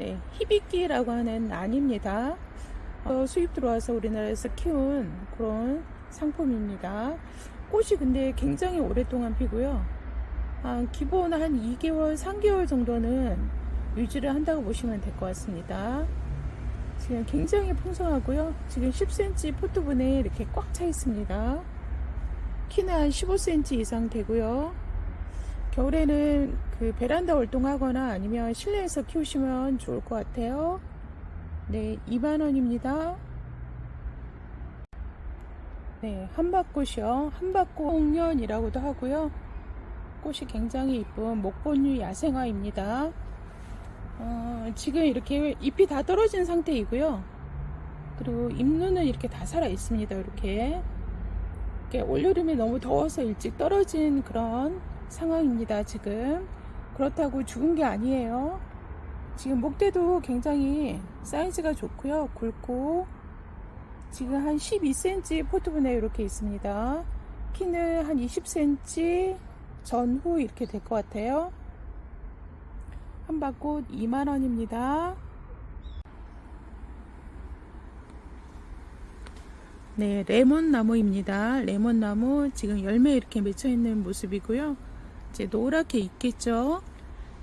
네, 히비키라고 하는 난입니다. 수입 들어와서 우리나라에서 키운 그런 상품입니다. 꽃이 근데 굉장히 오랫동안 피고요. 기본 한 2개월, 3개월 정도는 유지를 한다고 보시면 될 것 같습니다. 지금 굉장히 풍성하고요. 지금 10cm 포트분에 이렇게 꽉 차 있습니다. 키는 한 15cm 이상 되고요. 겨울에는 그 베란다 활동하거나 아니면 실내에서 키우시면 좋을 것 같아요. 네, 2만원입니다. 네, 한밭꽃이요. 한밭꽃 홍련이라고도 하고요. 꽃이 굉장히 이쁜 목본류 야생화입니다. 지금 이렇게 잎이 다 떨어진 상태이고요. 그리고 잎눈은 이렇게 다 살아 있습니다. 이렇게 올여름에 너무 더워서 일찍 떨어진 그런 상황입니다. 지금 그렇다고 죽은 게 아니에요. 지금 목대도 굉장히 사이즈가 좋고요. 굵고 지금 한 12cm 포트분에 이렇게 있습니다. 키는 한 20cm 전후 이렇게 될 것 같아요. 한밭꽃 2만원입니다. 네, 레몬나무입니다. 레몬나무 지금 열매 이렇게 맺혀 있는 모습이고요. 이제 노랗게 익겠죠.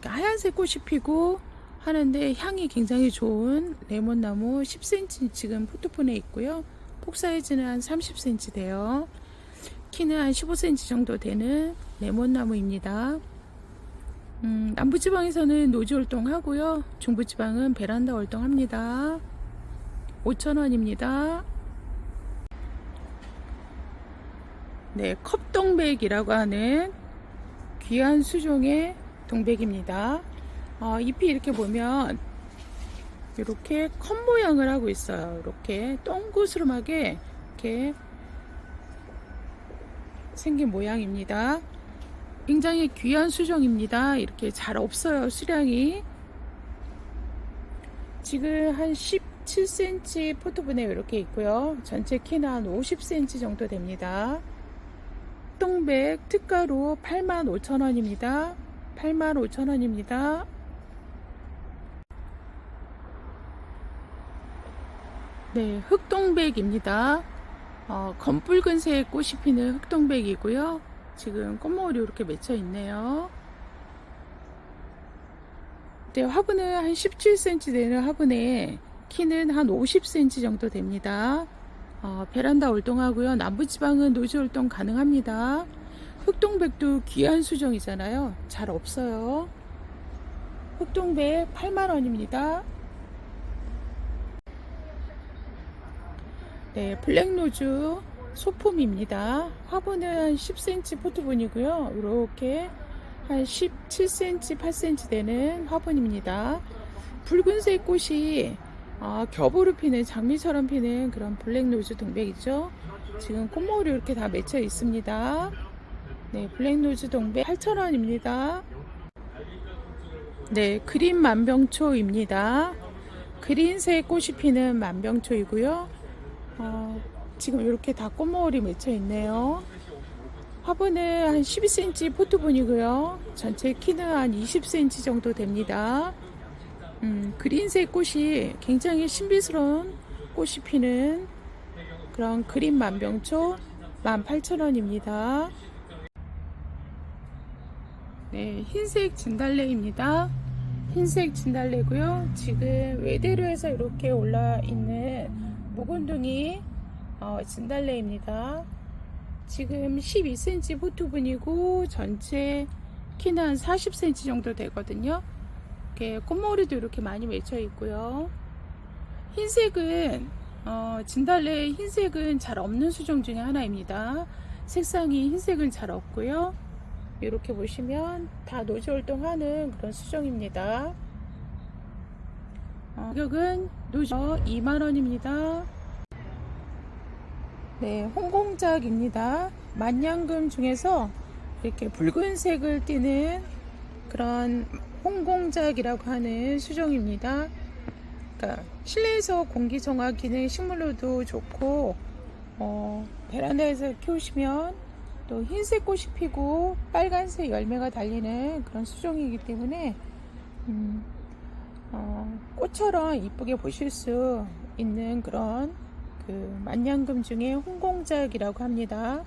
하얀색 꽃이 피고 하는데 향이 굉장히 좋은 레몬나무 10cm 지금 포트폰에 있고요. 폭 사이즈는 한 30cm 돼요. 키는 한 15cm 정도 되는 레몬나무입니다. 남부지방에서는 노지 활동하고요. 중부지방은 베란다 활동합니다. 5,000원입니다. 네, 컵동백이라고 하는 귀한 수종의 동백입니다. 잎이 이렇게 보면 이렇게 컵 모양을 하고 있어요. 이렇게 동그스름하게 이렇게 생긴 모양입니다. 굉장히 귀한 수종입니다. 이렇게 잘 없어요. 수량이 지금 한 17cm 포트분에 이렇게 있고요. 전체 키는 한 50cm 정도 됩니다. 흑동백 특가로 85,000원입니다. 85,000원입니다. 네, 흑동백입니다. 검붉은색 꽃이 피는 흑동백이고요. 지금 꽃모울이 이렇게 맺혀 있네요. 네, 화분은 한 17cm 되는 화분에 키는 한 50cm 정도 됩니다. 베란다 활동하고요. 남부지방은 노지 활동 가능합니다. 흑동백도 귀한 수종이잖아요. 잘 없어요. 흑동백 8만원입니다. 네, 블랙로즈 소품입니다. 화분은 한 10cm 포트분이고요. 이렇게 한 17cm, 8cm 되는 화분입니다. 붉은색 꽃이 겹으로 피는 장미처럼 피는 그런 블랙로즈 동백이죠. 지금 꽃모울이 이렇게 다 맺혀 있습니다. 네, 블랙로즈 동백 8,000원입니다. 네, 그린 만병초입니다. 그린색 꽃이 피는 만병초이고요. 지금 이렇게 다 꽃모울이 맺혀 있네요. 화분은 한 12cm 포트분이고요. 전체 키는 한 20cm 정도 됩니다. 그린색 꽃이 굉장히 신비스러운 꽃이 피는 그런 그린 만병초 18,000원입니다. 네, 흰색 진달래입니다. 흰색 진달래고요. 지금 외대로에서 이렇게 올라 있는 묵은둥이 진달래입니다. 지금 12cm 포트분이고 전체 키는 한 40cm 정도 되거든요. 이렇게 꽃머리도 이렇게 많이 맺혀 있고요. 흰색은 진달래 흰색은 잘 없는 수종 중에 하나입니다. 색상이 흰색은 잘 없고요. 이렇게 보시면 다 노지 활동하는 그런 수종입니다. 가격은 노지 2만원입니다. 네, 홍공작입니다. 만냥금 중에서 이렇게 붉은색을 띠는 그런 홍공작이라고 하는 수종입니다. 그러니까 실내에서 공기 정화 기능 식물로도 좋고 베란다에서 키우시면 또 흰색 꽃이 피고 빨간색 열매가 달리는 그런 수종이기 때문에 꽃처럼 이쁘게 보실 수 있는 그런 그 만년금 중에 홍공작이라고 합니다.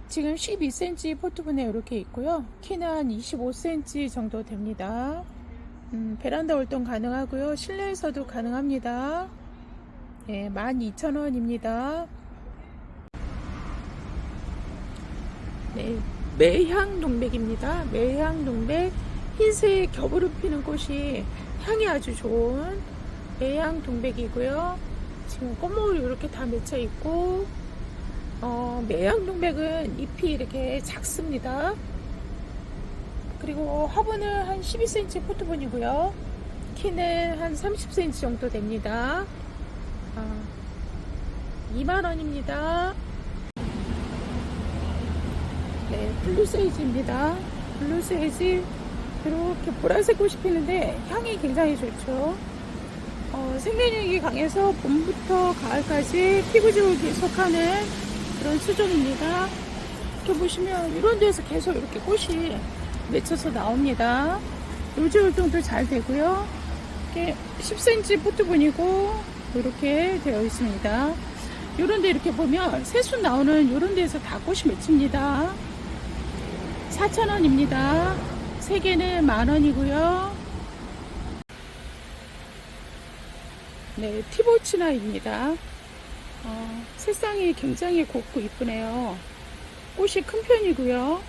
지금 12cm 포트분에 이렇게 있고요. 키는 한 25cm 정도 됩니다. 베란다 활동 가능하고요. 실내에서도 가능합니다. 네, 12,000원입니다. 네, 매향동백입니다. 매향동백, 흰색 겹으로 피는 꽃이 향이 아주 좋은 매향동백이고요. 지금 꽃모울이 이렇게 다 맺혀 있고, 매향동백은 잎이 이렇게 작습니다. 그리고 화분은 한 12cm 포트분이고요. 키는 한 30cm 정도 됩니다. 2만원입니다. 네, 블루세이지입니다. 블루세이지 이렇게 보라색 꽃이 피는데 향이 굉장히 좋죠. 생명력이 강해서 봄부터 가을까지 피부지를 계속하는 그런 수종입니다. 이렇게 보시면 이런 데서 계속 이렇게 꽃이 맺혀서 나옵니다. 노지 활동도 잘 되고요. 이렇게 10cm 포트분이고 이렇게 되어 있습니다. 이런 데 이렇게 보면 새순 나오는 이런 데에서 다 꽃이 맺힙니다. 4,000원입니다. 3개는 만원이고요. 네, 티보치나입니다. 색상이 굉장히 곱고 이쁘네요. 꽃이 큰 편이고요.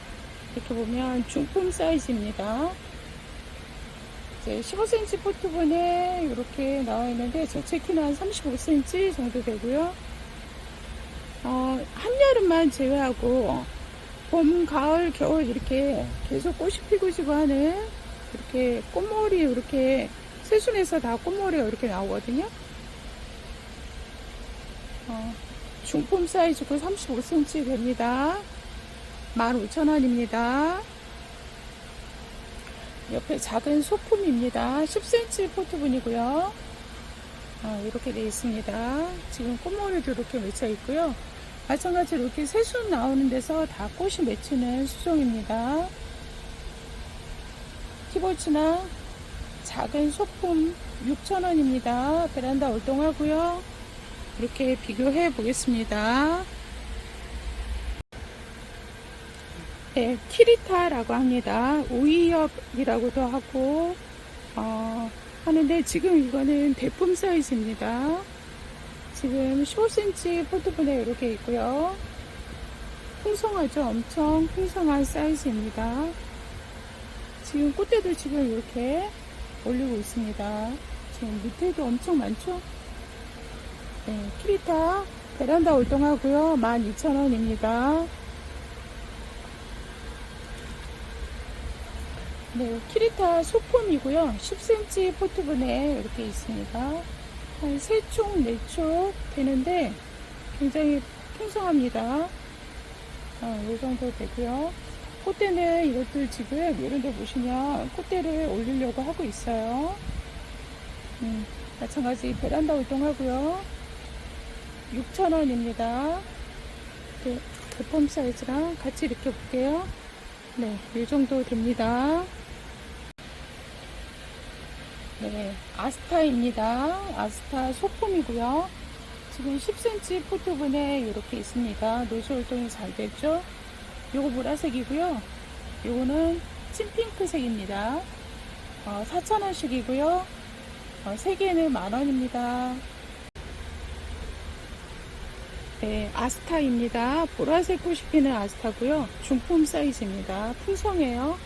이렇게 보면 중품 사이즈입니다. 이제 15cm 포트분에 이렇게 나와 있는데 전체 키는 한 35cm 정도 되고요. 한여름만 제외하고 봄, 가을, 겨울 이렇게 계속 꽃이 피고 지고 하는 이렇게 꽃머리 이렇게 새순에서 다 꽃머리가 이렇게 나오거든요. 중품 사이즈고 35cm 됩니다. 15,000원입니다. 옆에 작은 소품입니다. 10cm 포트분이고요. 이렇게 되어 있습니다. 지금 꽃머리도 이렇게 맺혀 있고요. 마찬가지로 이렇게 새순 나오는 데서 다 꽃이 맺히는 수종입니다. 티볼치나 작은 소품 6,000원입니다. 베란다 월동하고요. 이렇게 비교해 보겠습니다. 네, 키리타라고 합니다. 오이엽이라고도 하고 하는데 지금 이거는 대품 사이즈입니다. 지금 15cm 포트분에 이렇게 있고요. 풍성하죠? 엄청 풍성한 사이즈입니다. 지금 꽃대도 지금 이렇게 올리고 있습니다. 지금 밑에도 엄청 많죠? 네, 키리타 베란다 월동하고요. 12,000원입니다. 네, 키리타 소품이고요. 10cm 포트분에 이렇게 있습니다. 한 3촉, 4촉 되는데 굉장히 풍성합니다. 이 정도 되고요. 꽃대는 이것도 지금 이런 데 보시면 꽃대를 올리려고 하고 있어요. 마찬가지 베란다 활동하고요. 6,000원입니다. 네, 대품 사이즈랑 같이 이렇게 볼게요. 네, 이 정도 됩니다. 네, 아스타입니다. 아스타 소품이고요. 지금 10cm 포트분에 이렇게 있습니다. 노즈 활동이 잘 됐죠? 요거 보라색이고요. 요거는 찐핑크색입니다. 4,000원씩이고요. 3개는 만원입니다. 네, 아스타입니다. 보라색 꽃이 피는 아스타고요. 중품 사이즈입니다. 풍성해요.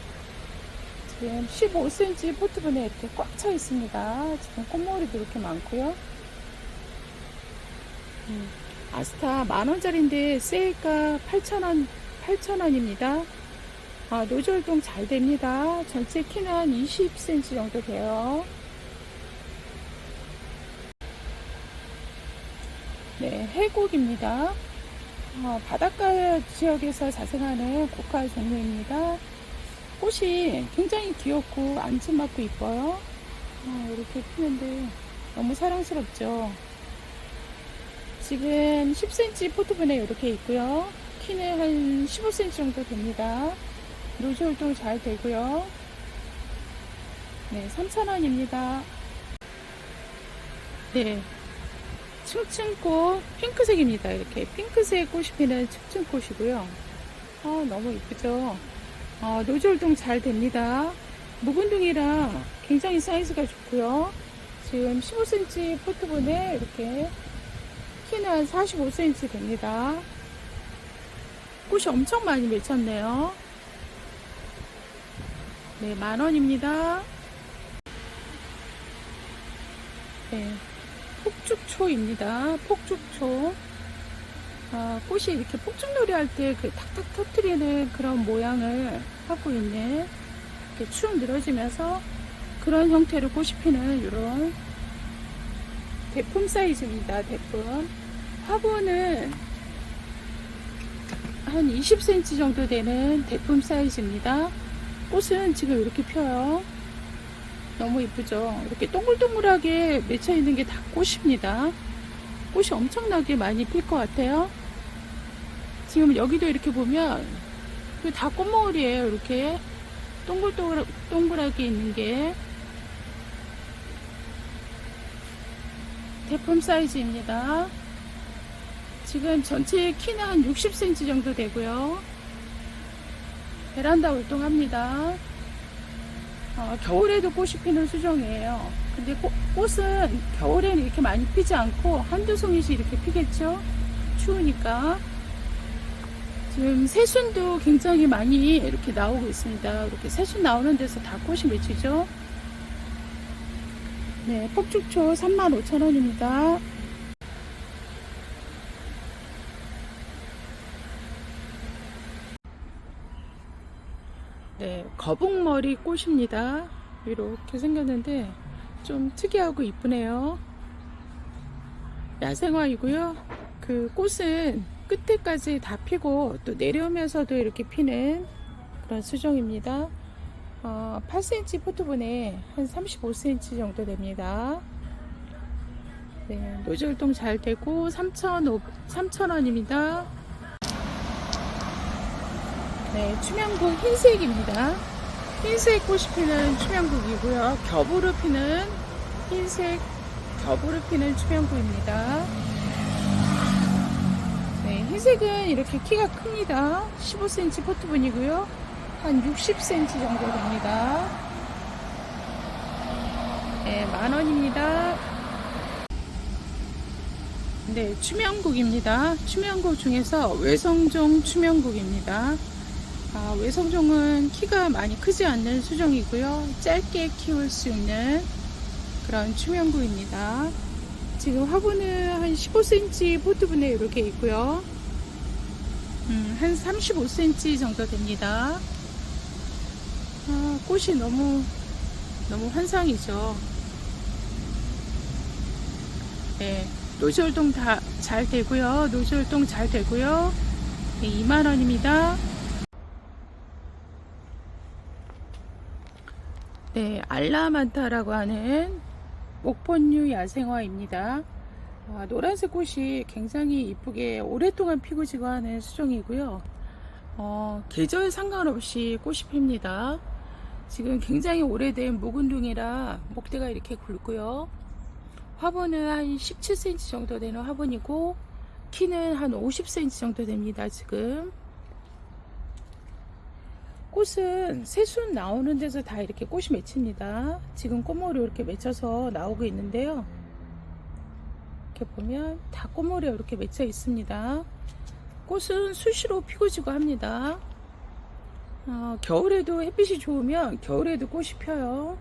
지금 15cm 포트분에 이렇게 꽉 차 있습니다. 지금 꽃머리도 이렇게 많고요. 아스타 만원짜리인데 세일가 8,000원입니다. 노즈 활동 잘 됩니다. 전체 키는 한 20cm 정도 돼요. 네, 해곡입니다. 바닷가 지역에서 자생하는 고가 종류입니다. 꽃이 굉장히 귀엽고 안침맞고 이뻐요. 이렇게 피는데 너무 사랑스럽죠. 지금 10cm 포트분에 이렇게 있고요. 키는 한 15cm 정도 됩니다. 노즈 활동 잘 되고요. 네, 3,000원입니다. 네, 층층꽃 핑크색입니다. 이렇게 핑크색 꽃이 피는 층층꽃이고요. 너무 이쁘죠. 노즐동 잘 됩니다. 묵은둥이라 굉장히 사이즈가 좋고요. 지금 15cm 포트본에 이렇게 키는 한 45cm 됩니다. 꽃이 엄청 많이 맺혔네요. 네, 10,000원입니다. 네, 폭죽초입니다. 폭죽초. 꽃이 이렇게 폭죽놀이 할 때 그 탁탁 터트리는 그런 모양을 하고 있는, 이렇게 축 늘어지면서 그런 형태로 꽃이 피는 이런 대품 사이즈입니다. 대품. 화분은 한 20cm 정도 되는 대품 사이즈입니다. 꽃은 지금 이렇게 펴요. 너무 이쁘죠. 이렇게 동글동글하게 맺혀 있는 게 다 꽃입니다. 꽃이 엄청나게 많이 필 것 같아요. 지금 여기도 이렇게 보면 다 꽃머울이에요. 이렇게 동글동글하게 있는 게 대품 사이즈입니다. 지금 전체 키는 한 60cm 정도 되고요. 베란다 활동합니다. 겨울에도 꽃이 피는 수종이에요. 근데 꽃은 겨울에는 이렇게 많이 피지 않고 한두 송이씩 이렇게 피겠죠. 추우니까. 지금 새순도 굉장히 많이 이렇게 나오고 있습니다. 이렇게 새순 나오는 데서 다 꽃이 맺히죠. 네, 폭죽초 35,000원입니다. 네, 거북머리 꽃입니다. 이렇게 생겼는데 좀 특이하고 이쁘네요. 야생화이고요. 그 꽃은 끝에까지 다 피고 또 내려오면서도 이렇게 피는 그런 수종입니다. 8cm 포트본에 한 35cm 정도 됩니다. 네, 노즐동 잘 되고 3,000원입니다. 네, 추명국 흰색입니다. 흰색 꽃이 피는 추명국이고요. 겹으로 피는 흰색 겹으로 피는 추명국입니다. 네, 흰색은 이렇게 키가 큽니다. 15cm 포트본이고요. 한 60cm 정도 됩니다. 네, 10,000원입니다. 네, 추명국입니다. 추명국 중에서 외성종 추명국입니다. 외성종은 키가 많이 크지 않는 수종이고요. 짧게 키울 수 있는 그런 추명국입니다. 지금 화분은 한 15cm 포트분에 이렇게 있고요. 한 35cm 정도 됩니다. 꽃이 너무 환상이죠. 네, 노즐동 다 잘 되고요. 노즐동 잘 되고요. 네, 20,000원입니다. 네, 알라만타라고 하는 목본류 야생화입니다. 노란색 꽃이 굉장히 이쁘게 오랫동안 피고 지고 하는 수종이고요. 계절 상관없이 꽃이 핍니다. 지금 굉장히 오래된 묵은둥이라 목대가 이렇게 굵고요. 화분은 한 17cm 정도 되는 화분이고 키는 한 50cm 정도 됩니다. 지금 꽃은 새순 나오는 데서 다 이렇게 꽃이 맺힙니다. 지금 꽃머리 이렇게 맺혀서 나오고 있는데요. 이렇게 보면 다 꽃머리가 이렇게 맺혀 있습니다. 꽃은 수시로 피고 지고 합니다. 겨울에도 햇빛이 좋으면 겨울에도 꽃이 펴요.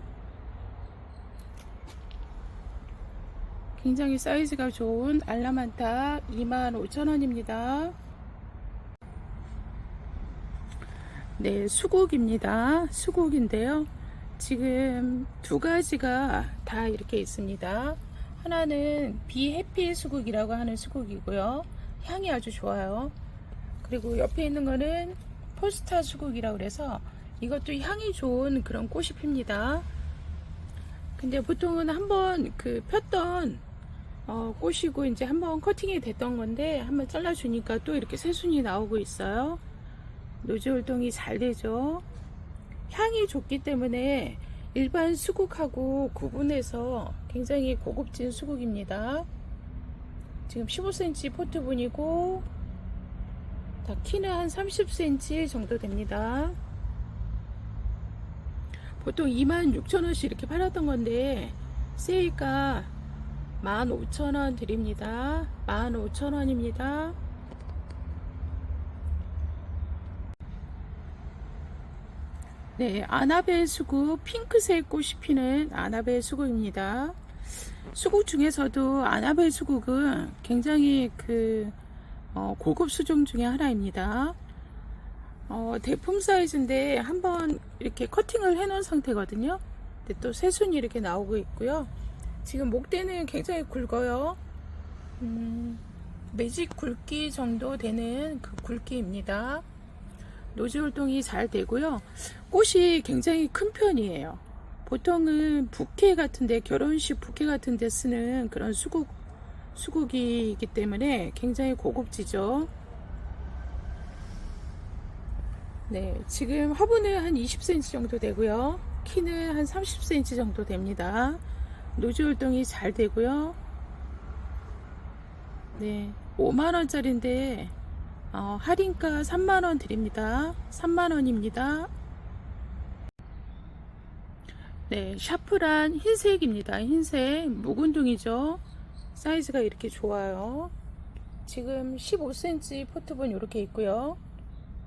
굉장히 사이즈가 좋은 알라만타 25,000원입니다. 네, 수국입니다. 수국인데요. 지금 두 가지가 다 이렇게 있습니다. 하나는 비해피 수국이라고 하는 수국이고요. 향이 아주 좋아요. 그리고 옆에 있는 거는 포스타 수국이라고 그래서 이것도 향이 좋은 그런 꽃이 핍니다. 근데 보통은 한번 그 폈던 꽃이고 이제 한번 커팅이 됐던 건데 한번 잘라주니까 또 이렇게 새순이 나오고 있어요. 노즐 활동이 잘 되죠. 향이 좋기 때문에 일반 수국하고 구분해서 굉장히 고급진 수국입니다. 지금 15cm 포트분이고 다 키는 한 30cm 정도 됩니다. 보통 26,000원씩 이렇게 팔았던 건데 세일가 15,000원 드립니다. 15,000원입니다. 네, 아나벨 수국, 핑크색 꽃이 피는 아나벨 수국입니다. 수국 중에서도 아나벨 수국은 굉장히 고급 수종 중에 하나입니다. 대품 사이즈인데 한번 이렇게 커팅을 해 놓은 상태거든요. 근데 또 새순이 이렇게 나오고 있고요. 지금 목대는 굉장히 굵어요. 매직 굵기 정도 되는 그 굵기입니다. 노즈 활동이 잘 되고요. 꽃이 굉장히 큰 편이에요. 보통은 부케 같은데, 결혼식 부케 같은데 쓰는 그런 수국이기 때문에 굉장히 고급지죠. 네, 지금 화분은 한 20cm 정도 되고요. 키는 한 30cm 정도 됩니다. 노즈 활동이 잘 되고요. 네, 5만원짜리인데 할인가 3만원 드립니다. 3만원입니다. 네, 샤프란 흰색입니다. 흰색 묵은둥이죠. 사이즈가 이렇게 좋아요. 지금 15cm 포트분 이렇게 있고요.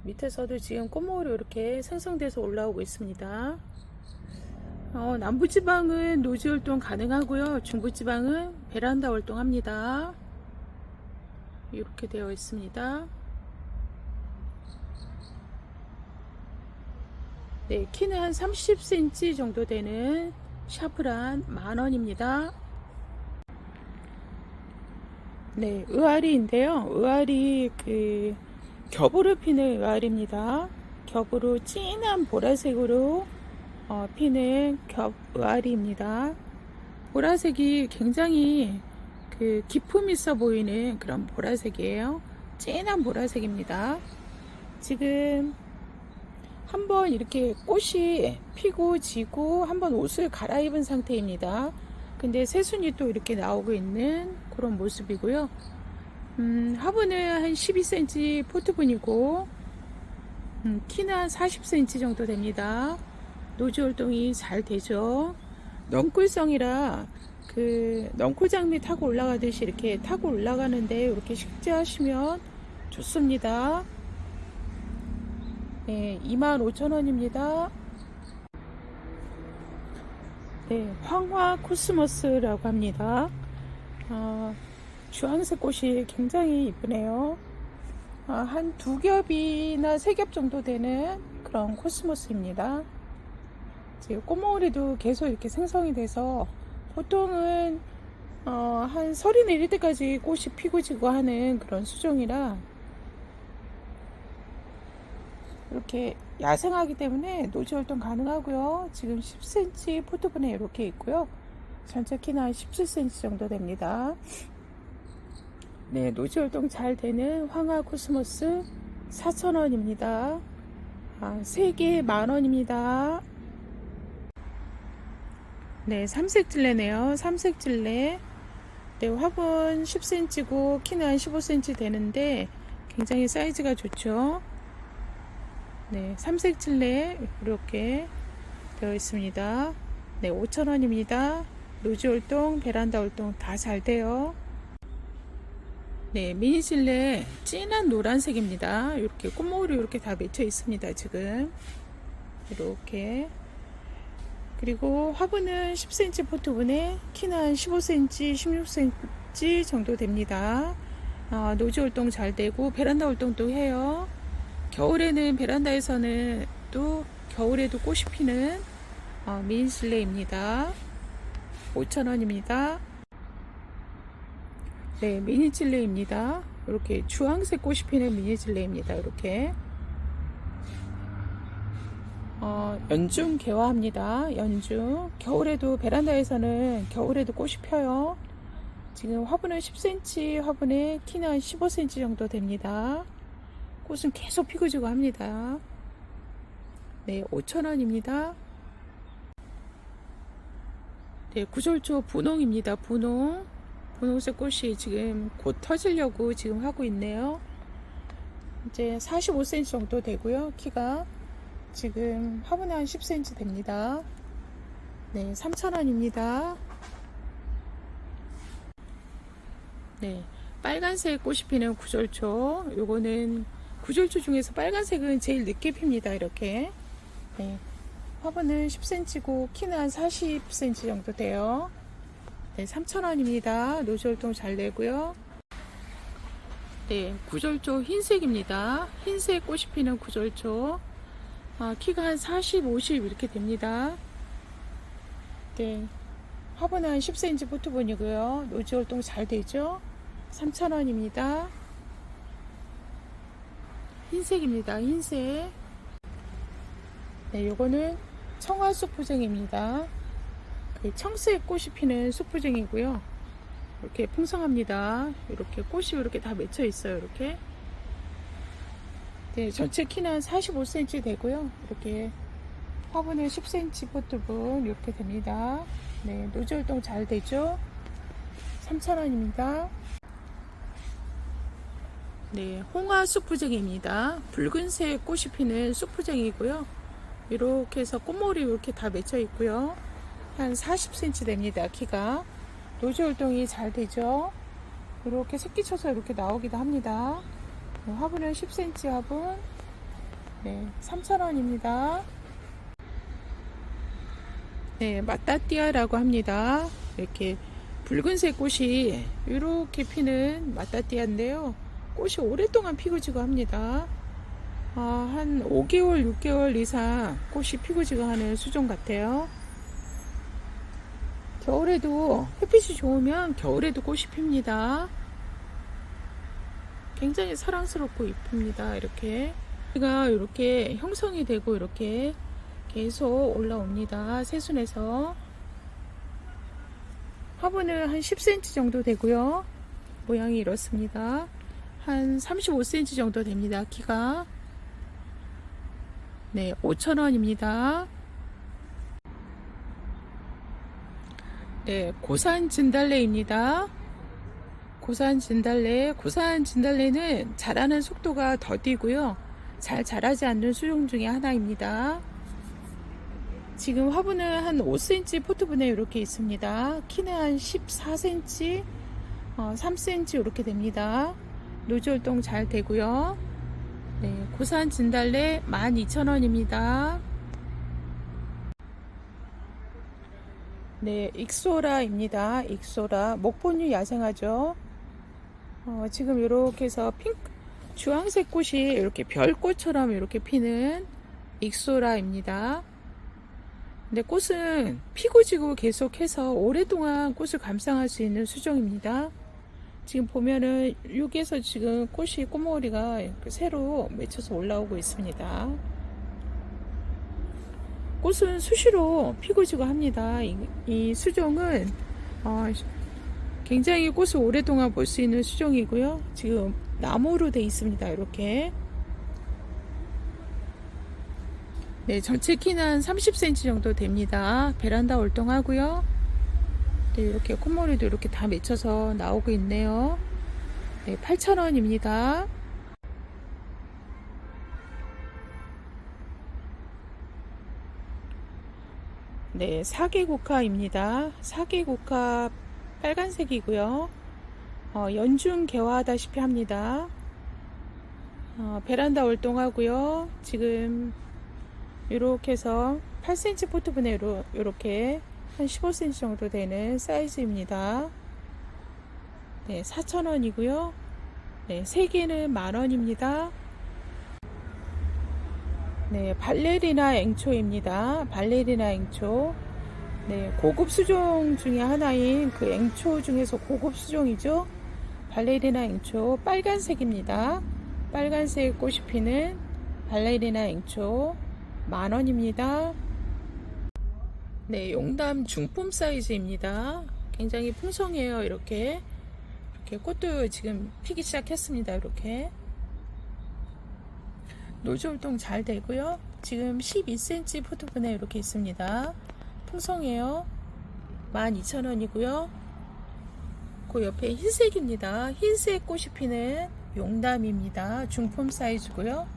밑에서도 지금 꽃모으로 이렇게 생성돼서 올라오고 있습니다. 남부지방은 노지 활동 가능하고요. 중부지방은 베란다 활동합니다. 이렇게 되어 있습니다. 네, 키는 한 30cm 정도 되는 샤프란 10,000원입니다. 네, 의아리인데요. 의아리 겹으로 피는 의아리입니다. 겹으로 진한 보라색으로 피는 겹 의아리입니다. 보라색이 굉장히 기품 있어 보이는 그런 보라색이에요. 진한 보라색입니다. 지금 한번 이렇게 꽃이 피고 지고 한번 옷을 갈아입은 상태입니다. 근데 새순이 또 이렇게 나오고 있는 그런 모습이고요. 화분은 한 12cm 포트분이고 키는 한 40cm 정도 됩니다. 노즈 활동이 잘 되죠. 넝쿨성이라 넝쿨 장미 타고 올라가듯이 이렇게 타고 올라가는데 이렇게 식재하시면 좋습니다. 네, 25,000원입니다. 네, 황화 코스모스라고 합니다. 주황색 꽃이 굉장히 이쁘네요. 한 2겹이나 3겹 정도 되는 그런 코스모스입니다. 지금 꽃모으리도 계속 이렇게 생성이 돼서 보통은 한 설이 내릴 때까지 꽃이 피고 지고 하는 그런 수종이라 이렇게 야생하기 때문에 노지 활동 가능하고요. 지금 10cm 포트분에 이렇게 있고요. 전체 키는 한 17cm 정도 됩니다. 네, 노지 활동 잘 되는 황화 코스모스 4,000원입니다. 3개 10,000원입니다. 네, 삼색찔레네요. 삼색찔레. 네, 화분 10cm고 키는 한 15cm 되는데 굉장히 사이즈가 좋죠. 네, 삼색찔레 이렇게 되어 있습니다. 네, 5,000원입니다. 노지 활동, 베란다 활동 다 잘 돼요. 네, 미니찔레 진한 노란색입니다. 이렇게 꽃모으리 이렇게 다 맺혀 있습니다. 지금 이렇게. 그리고 화분은 10cm 포트분에 키는 한 15cm, 16cm 정도 됩니다. 노지 활동 잘 되고 베란다 활동도 해요. 겨울에는 베란다에서는 또 겨울에도 꽃이 피는 미니찔레입니다. 5,000원입니다. 네, 미니찔레입니다. 이렇게 주황색 꽃이 피는 미니찔레입니다. 이렇게 연중 개화합니다. 연중. 겨울에도 베란다에서는 겨울에도 꽃이 펴요. 지금 화분은 10cm, 화분에 키는 한 15cm 정도 됩니다. 꽃은 계속 피고 지고 합니다. 네, 5,000원입니다. 네, 구절초 분홍입니다. 분홍. 분홍색 꽃이 지금 곧 터지려고 지금 하고 있네요. 이제 45cm 정도 되고요. 키가 지금 화분에 한 10cm 됩니다. 네, 3,000원입니다. 네, 빨간색 꽃이 피는 구절초. 요거는 구절초 중에서 빨간색은 제일 늦게 핍니다. 이렇게. 네, 화분은 10cm고 키는 한 40cm 정도 돼요. 네, 3,000원입니다. 노즈월동 잘 되고요. 네, 구절초 흰색입니다. 흰색 꽃이 피는 구절초. 키가 한 40, 50 이렇게 됩니다. 네, 화분은 한 10cm 포트본이고요. 노즈월동 잘 되죠? 3,000원입니다. 흰색입니다. 흰색. 네, 요거는 청화쑥푸쟁입니다. 청색 꽃이 피는 쑥푸쟁이고요. 이렇게 풍성합니다. 이렇게 꽃이 이렇게 다 맺혀 있어요. 이렇게. 네, 전체 키는 45cm 되고요. 이렇게 화분에 10cm 포트분 이렇게 됩니다. 네, 노즈월동 잘 되죠? 3,000원입니다. 네, 홍화 쑥푸쟁입니다. 붉은색 꽃이 피는 쑥푸쟁이고요. 이렇게 해서 꽃몰이 이렇게 다 맺혀 있고요. 한 40cm 됩니다. 키가. 노즈월동이 잘 되죠. 이렇게 새끼 쳐서 이렇게 나오기도 합니다. 네, 화분은 10cm 화분. 네, 3,000원입니다. 네, 마따띠아라고 합니다. 이렇게 붉은색 꽃이 이렇게 피는 마따띠아인데요. 꽃이 오랫동안 피고 지고 합니다. 한 5개월, 6개월 이상 꽃이 피고 지고 하는 수종 같아요. 겨울에도 햇빛이 좋으면 겨울에도 꽃이 핍니다. 굉장히 사랑스럽고 이쁩니다. 이렇게 이렇게 형성이 되고 이렇게 계속 올라옵니다. 새순에서 화분은 한 10cm 정도 되고요. 모양이 이렇습니다. 한 35cm 정도 됩니다. 키가. 네, 5,000원입니다. 네, 고산 진달래입니다. 고산 진달래는 자라는 속도가 더디고요. 잘 자라지 않는 수종 중에 하나입니다. 지금 화분은 한 5cm 포트분에 이렇게 있습니다. 키는 한 14cm, 3cm 이렇게 됩니다. 노즈월동 잘 되고요. 네, 고산 진달래 12,000원입니다. 네, 익소라입니다. 익소라 목본류 야생화죠. 지금 이렇게 해서 주황색 꽃이 이렇게 별꽃처럼 이렇게 피는 익소라입니다. 근데 꽃은 피고 지고 계속해서 오랫동안 꽃을 감상할 수 있는 수종입니다. 지금 보면은 여기에서 지금 꽃머리가 새로 맺혀서 올라오고 있습니다. 꽃은 수시로 피고 지고 합니다. 이 수종은 굉장히 꽃을 오랫동안 볼 수 있는 수종이고요. 지금 나무로 되어 있습니다. 이렇게. 네, 전체 키는 한 30cm 정도 됩니다. 베란다 월동하고요. 네, 이렇게 콧머리도 이렇게 다 맺혀서 나오고 있네요. 네, 8,000원입니다. 네, 사계국화입니다. 사계국화 빨간색이고요. 연중 개화하다시피 합니다. 베란다 월동하고요. 지금 이렇게 해서 8cm 포트분에 이렇게 한 15cm 정도 되는 사이즈입니다. 네, 4,000원이고요. 네, 3개는 만원입니다. 네, 발레리나 앵초입니다. 발레리나 앵초. 네, 고급 수종 중에 하나인 그 앵초 중에서 고급 수종이죠. 발레리나 앵초 빨간색입니다. 빨간색 꽃이 피는 발레리나 앵초 만원입니다. 네, 용담 중품 사이즈입니다. 굉장히 풍성해요. 이렇게 꽃도 지금 피기 시작했습니다. 이렇게 노즈월동 잘 되고요. 지금 12cm 포트분에 이렇게 있습니다. 풍성해요. 12,000원이고요. 그 옆에 흰색입니다. 흰색 꽃이 피는 용담입니다. 중품 사이즈고요.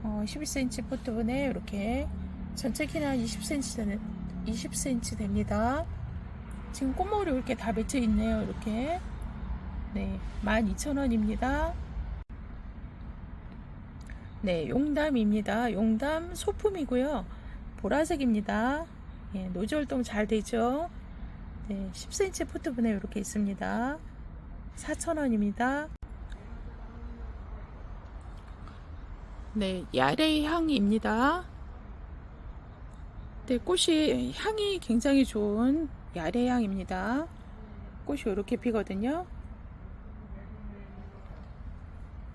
11cm 포트분에 이렇게 전체 키는 한 20cm 됩니다. 지금 꽃모리 이렇게 다 맺혀 있네요. 이렇게. 네, 12,000원입니다. 네, 용담입니다. 용담 소품이고요. 보라색입니다. 예, 노즈 활동 잘 되죠? 네, 10cm 포트분에 이렇게 있습니다. 4,000원입니다. 네, 야레 향입니다. 네, 꽃이 향이 굉장히 좋은 야레 향입니다. 꽃이 이렇게 피거든요.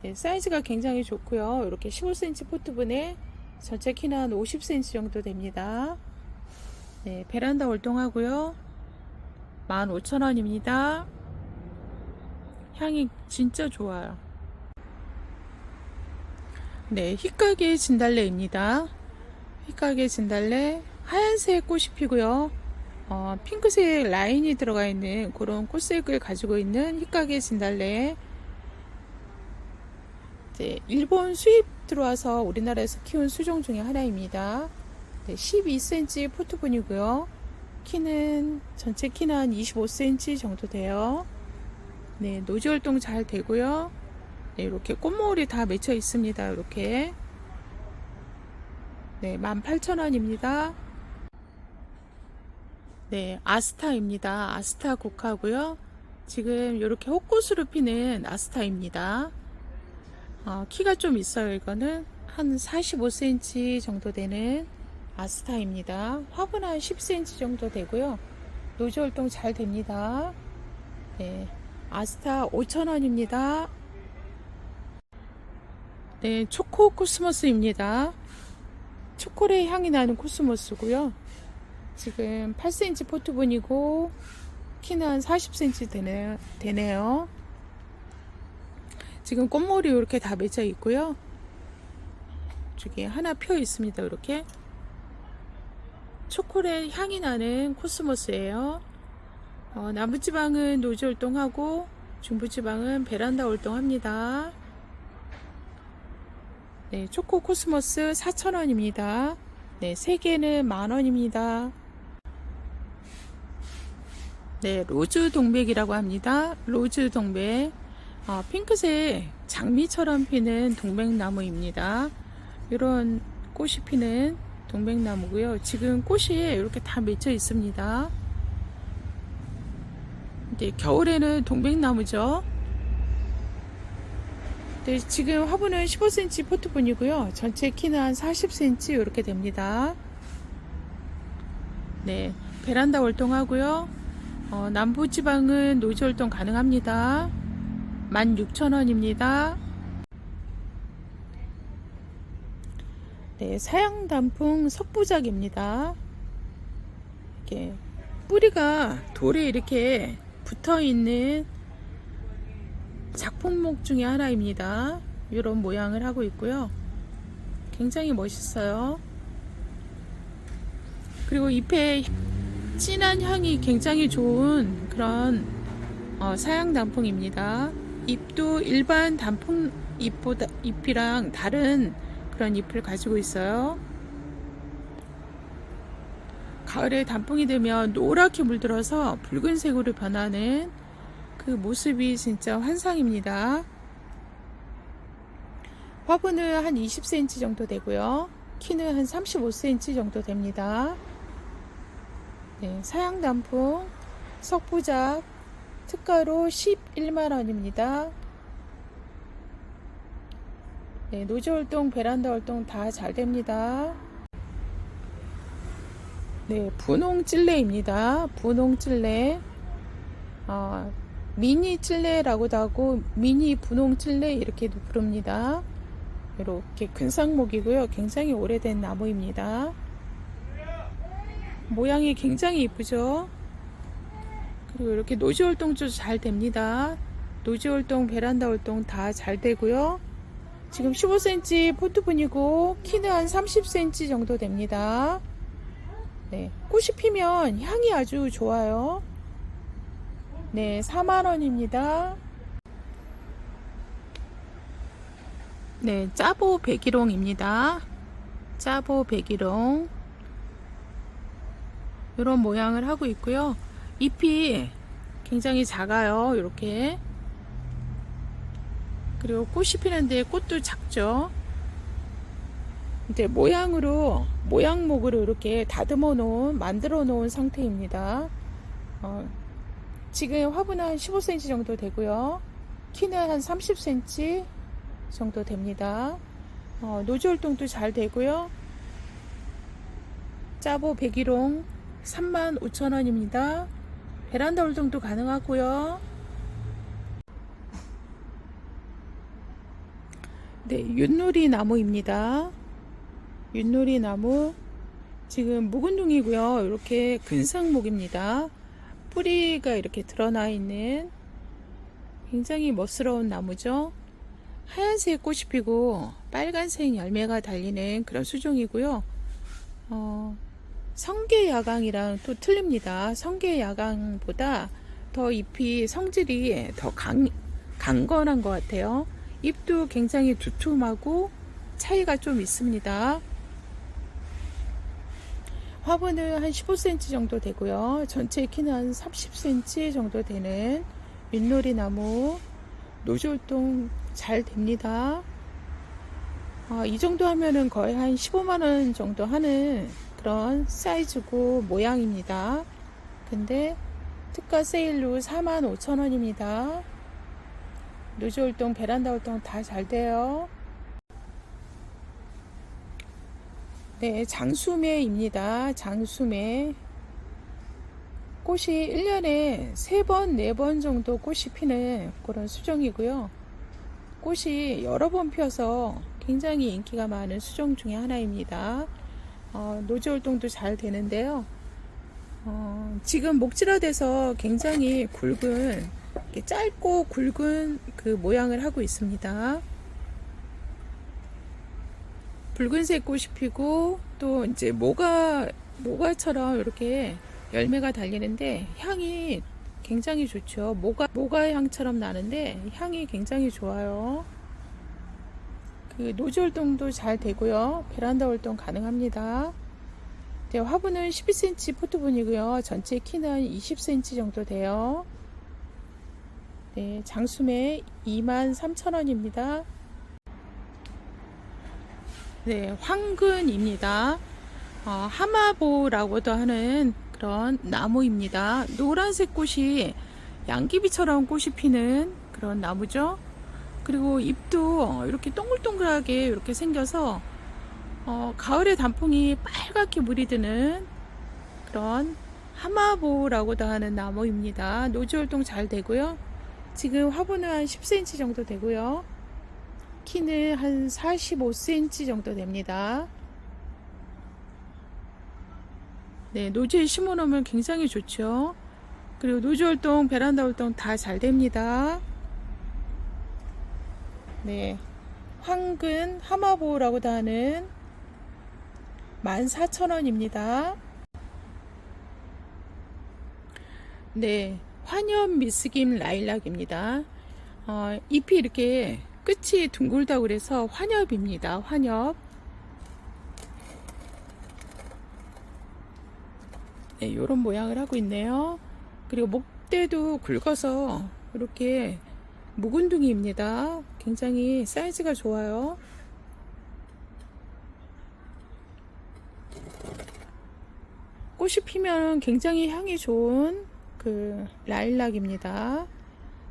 네, 사이즈가 굉장히 좋고요. 이렇게 15cm 포트분에 전체 키는 한 50cm 정도 됩니다. 네, 베란다 월동하고요. 15,000원입니다. 향이 진짜 좋아요. 네, 휘가게 진달래입니다. 휘가게 진달래 하얀색 꽃이 피고요. 핑크색 라인이 들어가 있는 그런 꽃색을 가지고 있는 휘가게 진달래. 네, 일본 수입 들어와서 우리나라에서 키운 수종 중에 하나입니다. 네, 12cm 포트분이고요. 키는 전체 키는 한 25cm 정도 돼요. 네, 노즈 활동 잘 되고요. 네, 이렇게 꽃모을이 다 맺혀 있습니다. 이렇게. 네, 18,000원입니다. 네, 아스타입니다. 아스타 국화고요. 지금 이렇게 꽃꽃으로 피는 아스타입니다. 키가 좀 있어요. 이거는 한 45cm 정도 되는 아스타입니다. 화분 한 10cm 정도 되고요. 노즈 활동 잘 됩니다. 네, 아스타 5,000원입니다. 네, 초코 코스모스입니다. 초콜릿 향이 나는 코스모스고요. 지금 8cm 포트분이고 키는 한 40cm 되네요. 지금 꽃모리 이렇게 다 맺혀 있고요. 저기 하나 펴 있습니다. 이렇게 초콜릿 향이 나는 코스모스예요. 남부지방은 노즈 활동하고 중부지방은 베란다 활동합니다. 네, 초코 코스모스 4,000원입니다. 네, 3개는 만원입니다. 네, 로즈 동백이라고 합니다. 로즈 동백. 핑크색 장미처럼 피는 동백나무입니다. 이런 꽃이 피는 동백나무고요. 지금 꽃이 이렇게 다 맺혀 있습니다. 네, 겨울에는 동백나무죠. 네, 지금 화분은 15cm 포트분이고요. 전체 키는 한 40cm 이렇게 됩니다. 네, 베란다 활동하고요. 남부지방은 노즈 활동 가능합니다. 16,000원입니다. 네, 사양단풍 석부작입니다. 이렇게 뿌리가 돌에 이렇게 붙어 있는 작품목 중에 하나입니다. 이런 모양을 하고 있고요. 굉장히 멋있어요. 그리고 잎에 진한 향이 굉장히 좋은 그런 사양단풍입니다. 잎도 일반 단풍 잎이랑 다른 그런 잎을 가지고 있어요. 가을에 단풍이 되면 노랗게 물들어서 붉은색으로 변하는 그 모습이 진짜 환상입니다. 화분은 한 20cm 정도 되고요. 키는 한 35cm 정도 됩니다. 네, 사양단풍 석부작 특가로 11만원입니다. 네, 노즈 활동, 베란다 활동 다 잘 됩니다. 네, 분홍 찔레입니다. 분홍 찔레. 미니 찔레라고도 하고 미니 분홍 찔레 이렇게도 부릅니다. 이렇게 근상목이고요. 굉장히 오래된 나무입니다. 모양이 굉장히 이쁘죠. 그리고 이렇게 노즈 활동도 잘 됩니다. 노즈 활동, 베란다 활동 다 잘 되고요. 지금 15cm 포트분이고 키는 한 30cm 정도 됩니다. 네, 꽃이 피면 향이 아주 좋아요. 네, 4만원입니다. 네, 짜보 백일홍입니다. 짜보 백일홍. 이런 모양을 하고 있고요. 잎이 굉장히 작아요. 이렇게. 그리고 꽃이 피는데 꽃도 작죠. 이제 모양목으로 이렇게 만들어 놓은 상태입니다. 지금 화분은 한 15cm 정도 되고요. 키는 한 30cm 정도 됩니다. 노즈 활동도 잘 되고요. 짜보 백일홍 35,000원입니다. 베란다 활동도 가능하고요. 네, 윷놀이 나무입니다. 윷놀이 나무 지금 묵은둥이고요. 이렇게 근상목입니다. 뿌리가 이렇게 드러나 있는 굉장히 멋스러운 나무죠. 하얀색 꽃이 피고 빨간색 열매가 달리는 그런 수종이고요. 성게야광이랑 또 틀립니다. 성게야광보다 더 잎이 성질이 더 강건한 것 같아요. 잎도 굉장히 두툼하고 차이가 좀 있습니다. 화분은 한 15cm 정도 되고요. 전체 키는 한 30cm 정도 되는 윷놀이 나무. 노즈 활동 잘 됩니다. 이 정도 하면은 거의 한 15만원 정도 하는 그런 사이즈고 모양입니다. 근데 특가 세일로 45,000원입니다. 노즈 활동, 베란다 활동 다 잘 돼요. 네, 장수매입니다. 장수매. 꽃이 1년에 3번, 4번 정도 꽃이 피는 그런 수종이고요. 꽃이 여러 번 피어서 굉장히 인기가 많은 수종 중에 하나입니다. 노즈 활동도 잘 되는데요. 지금 목질화돼서 굉장히 굵은, 짧고 굵은 그 모양을 하고 있습니다. 붉은색 꽃이 피고 또 이제 모과처럼 이렇게 열매가 달리는데 향이 굉장히 좋죠. 모과 향처럼 나는데 향이 굉장히 좋아요. 그 노즈 활동도 잘 되고요. 베란다 활동 가능합니다. 네, 화분은 12cm 포트분이고요. 전체 키는 20cm 정도 돼요. 네, 장수매 23,000원입니다. 네, 황근입니다. 하마보라고도 하는 그런 나무입니다. 노란색 꽃이 양귀비처럼 꽃이 피는 그런 나무죠. 그리고 잎도 이렇게 동글동글하게 이렇게 생겨서 가을에 단풍이 빨갛게 물이 드는 그런 하마보라고도 하는 나무입니다. 노즈 활동 잘 되고요. 지금 화분은 한 10cm 정도 되고요. 키는 한 45cm 정도 됩니다. 네, 노즈에 심어 놓으면 굉장히 좋죠. 그리고 노즈 활동, 베란다 활동 다 잘 됩니다. 네, 황근 하마보라고도 하는 14,000원입니다. 네, 환엽 미스김 라일락입니다. 잎이 이렇게 끝이 둥글다고 그래서 환엽입니다. 환엽. 네, 이런 모양을 하고 있네요. 그리고 목대도 굵어서 이렇게 묵은둥이입니다. 굉장히 사이즈가 좋아요. 꽃이 피면 굉장히 향이 좋은 그 라일락입니다.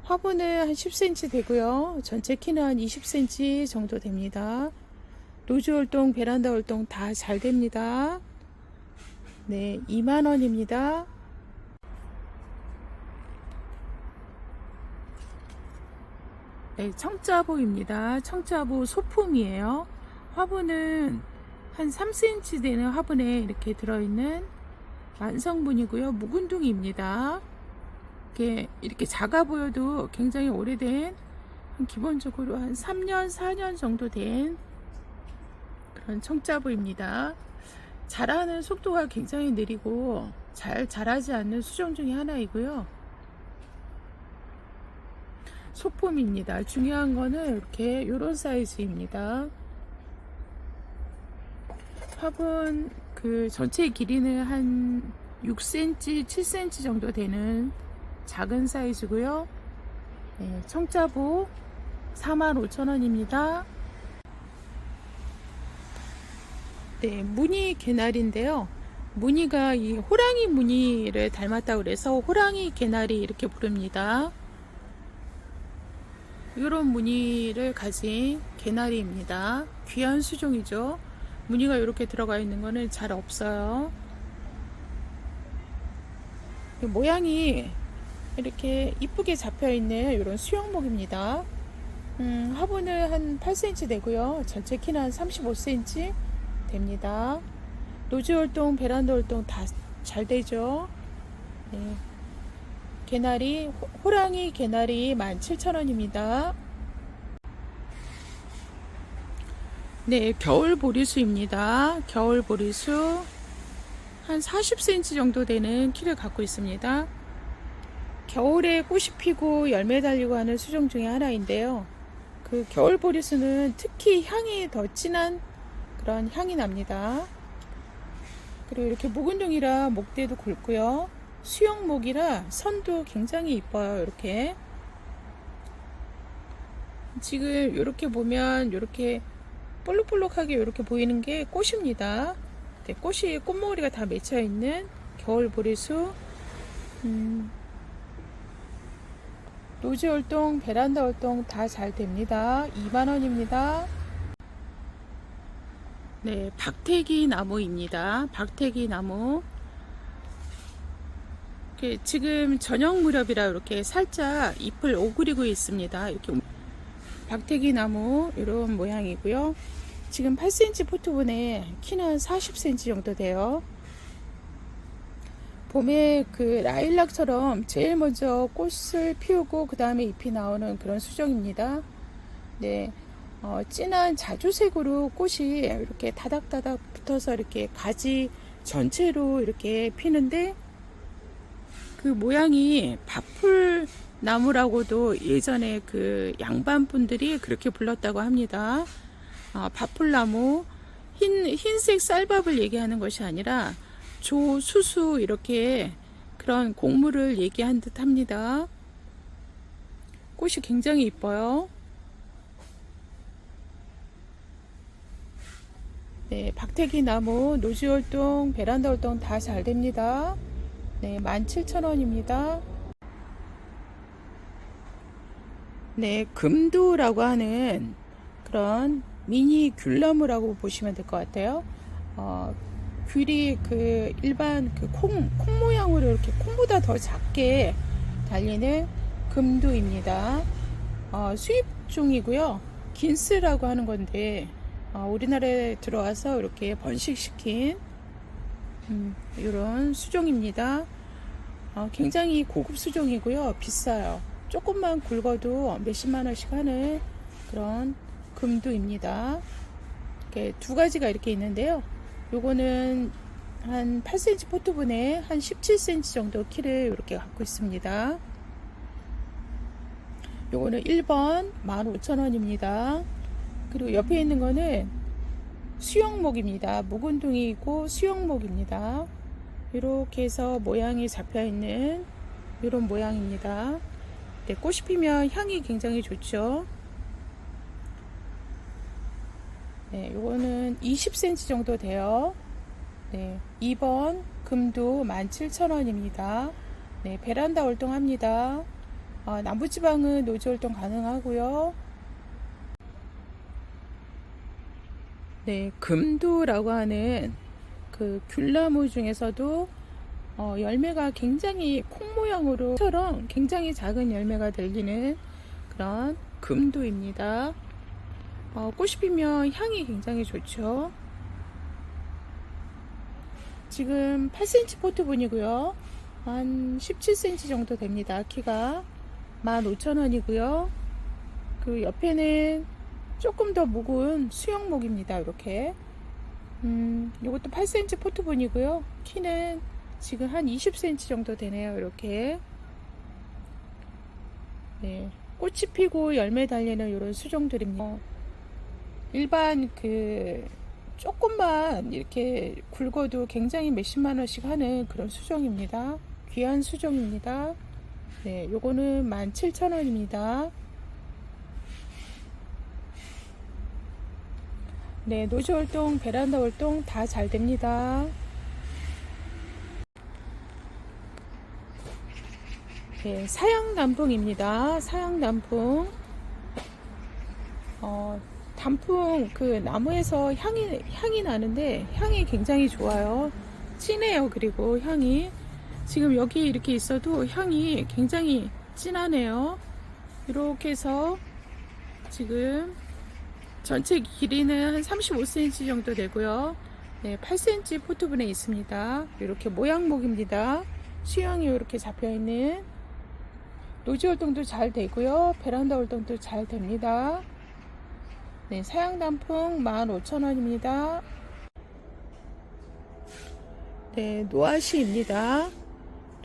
화분은 한 10cm 되고요. 전체 키는 한 20cm 정도 됩니다. 노즈 활동, 베란다 활동 다 잘 됩니다. 네, 2만원입니다. 네, 청자보입니다. 청자보 소품이에요. 화분은 한 3cm 되는 화분에 이렇게 들어있는 완성분이고요. 묵은둥이입니다. 이렇게 작아 보여도 굉장히 오래된, 기본적으로 한 3년, 4년 정도 된 그런 청자보입니다. 자라는 속도가 굉장히 느리고 잘 자라지 않는 수종 중에 하나이고요. 소품입니다. 중요한 거는 이렇게 요런 사이즈입니다. 화분 그 전체 길이는 한 6cm, 7cm 정도 되는 작은 사이즈고요. 네, 청자보 45,000원입니다. 네, 무늬 개나리인데요. 무늬가 이 호랑이 무늬를 닮았다고 그래서 호랑이 개나리 이렇게 부릅니다. 이런 무늬를 가진 개나리입니다. 귀한 수종이죠. 무늬가 이렇게 들어가 있는 거는 잘 없어요. 모양이 이렇게 이쁘게 잡혀 있는 이런 수영목입니다. 화분은 한 8cm 되고요. 전체 키는 한 35cm 됩니다. 노지 활동, 베란다 활동 다 잘 되죠. 네. 개나리, 호랑이 개나리 17,000원입니다. 네, 겨울 보리수입니다. 겨울 보리수 한 40cm 정도 되는 키를 갖고 있습니다. 겨울에 꽃이 피고 열매 달리고 하는 수종 중에 하나인데요. 그 겨울 보리수는 특히 향이 더 진한 그런 향이 납니다. 그리고 이렇게 묵은종이라 목대도 굵고요. 수영목이라 선도 굉장히 이뻐요. 이렇게 지금 이렇게 보면 이렇게 볼록볼록하게 이렇게 보이는 게 꽃입니다. 네, 꽃이 꽃머리가 다 맺혀 있는 겨울 보리수. 노지 활동, 베란다 활동 다 잘 됩니다. 2만원입니다. 네, 박태기 나무입니다. 박태기 나무. 지금 저녁 무렵이라 이렇게 살짝 잎을 오그리고 있습니다. 이렇게 박태기 나무 이런 모양이고요. 지금 8cm 포트분에 키는 40cm 정도 돼요. 봄에 그 라일락처럼 제일 먼저 꽃을 피우고 그 다음에 잎이 나오는 그런 수종입니다. 네, 진한 자주색으로 꽃이 이렇게 다닥다닥 붙어서 이렇게 가지 전체로 이렇게 피는데 그 모양이 밥풀 나무라고도 예전에 그 양반 분들이 그렇게 불렀다고 합니다. 밥풀나무, 흰색 쌀밥을 얘기하는 것이 아니라 조, 수수 이렇게 그런 곡물을 얘기한 듯 합니다. 꽃이 굉장히 이뻐요. 네, 박태기 나무, 노지 활동, 베란다 활동 다 잘 됩니다. 네, 17,000원입니다. 네, 금두라고 하는 그런 미니 귤나무라고 보시면 될 것 같아요. 귤이 그 일반 그 콩 모양으로 이렇게 콩보다 더 작게 달리는 금두입니다. 수입종이고요. 긴스라고 하는 건데 우리나라에 들어와서 이렇게 번식시킨 이런 수종입니다. 굉장히 고급 수종이고요. 비싸요. 조금만 굵어도 몇십만 원씩 하는 그런 금두입니다. 이렇게 두 가지가 이렇게 있는데요. 요거는 한 8cm 포트분에 한 17cm 정도 키를 이렇게 갖고 있습니다. 요거는 1번 15,000원입니다. 그리고 옆에 있는 거는 수영목입니다. 묵은둥이고 수영목입니다. 이렇게 해서 모양이 잡혀 있는 이런 모양입니다. 네, 꽃이 피면 향이 굉장히 좋죠. 네, 요거는 20cm 정도 돼요. 네, 2번 금두 17,000원입니다. 네, 베란다 활동합니다. 남부지방은 노지 활동 가능하고요. 네, 금두라고 하는 그 귤나무 중에서도 열매가 굉장히 콩 모양으로처럼 굉장히 작은 열매가 달리는 그런 금두입니다. 꽃이 피면 향이 굉장히 좋죠. 지금 8cm 포트분이고요. 한 17cm 정도 됩니다. 키가 15,000원이고요. 그 옆에는 조금 더 묵은 수영목입니다. 이렇게 이것도 8cm 포트본이고요. 키는 지금 한 20cm 정도 되네요. 이렇게. 네, 꽃이 피고 열매 달리는 이런 수종들입니다. 일반 조금만 이렇게 굵어도 굉장히 몇십만 원씩 하는 그런 수종입니다. 귀한 수종입니다. 네, 요거는 17,000원입니다. 네, 노지 활동, 베란다 활동 다 잘 됩니다. 네, 사양 단풍입니다. 사양 단풍. 단풍 나무에서 향이 나는데 향이 굉장히 좋아요. 진해요. 그리고 향이 지금 여기 이렇게 있어도 향이 굉장히 진하네요. 이렇게 해서 지금 전체 길이는 한 35cm 정도 되고요. 네, 8cm 포트분에 있습니다. 이렇게 모양목입니다. 수영이 이렇게 잡혀있는 노지 활동도 잘 되고요. 베란다 활동도 잘 됩니다. 네, 사양단풍 15,000원입니다. 네, 노아시입니다.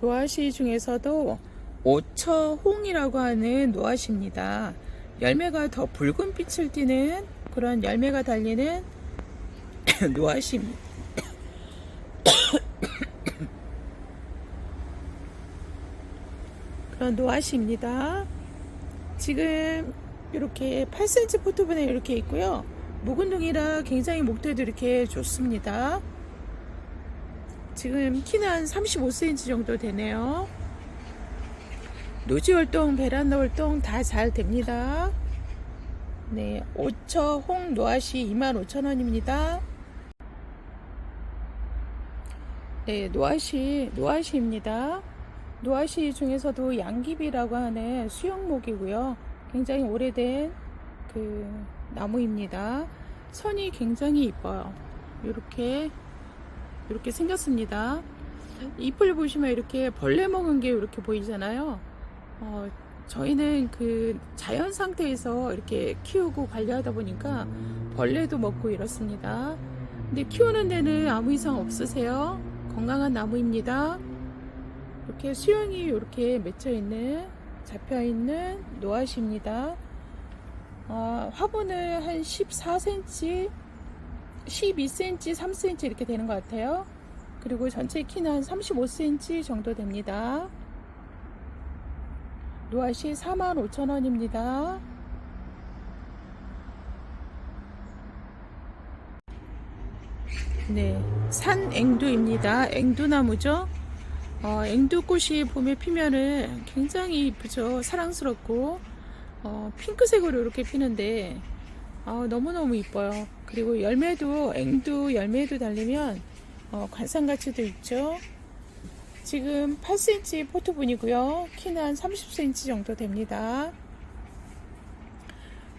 노아시 중에서도 오처홍이라고 하는 노아시입니다. 열매가 더 붉은 빛을 띠는 그런 열매가 달리는 노아시입니다. 그런 노아시입니다. 지금 이렇게 8cm 포트분에 이렇게 있고요. 묵은둥이라 굉장히 목대도 이렇게 좋습니다. 지금 키는 한 35cm 정도 되네요. 노지 활동, 베란다 활동 다 잘 됩니다. 네, 오처홍 노아시 25,000원입니다. 네, 노아시입니다. 노아시 중에서도 양귀비라고 하는 수영목이고요. 굉장히 오래된 나무입니다. 선이 굉장히 이뻐요. 이렇게 생겼습니다. 잎을 보시면 이렇게 벌레 먹은 게 이렇게 보이잖아요. 저희는 자연 상태에서 이렇게 키우고 관리하다 보니까 벌레도 먹고 이렇습니다. 근데 키우는 데는 아무 이상 없으세요. 건강한 나무입니다. 이렇게 수영이 이렇게 잡혀있는 노아시입니다. 화분은 한 14cm, 12cm, 3cm 이렇게 되는 것 같아요. 그리고 전체 키는 한 35cm 정도 됩니다. 노아시 45,000원입니다. 네, 산앵두입니다. 앵두나무죠. 앵두꽃이 봄에 피면은 굉장히 이쁘죠. 사랑스럽고 핑크색으로 이렇게 피는데 너무너무 이뻐요. 그리고 앵두 열매도 달리면 관상가치도 있죠. 지금 8cm 포트분이고요. 키는 한 30cm 정도 됩니다.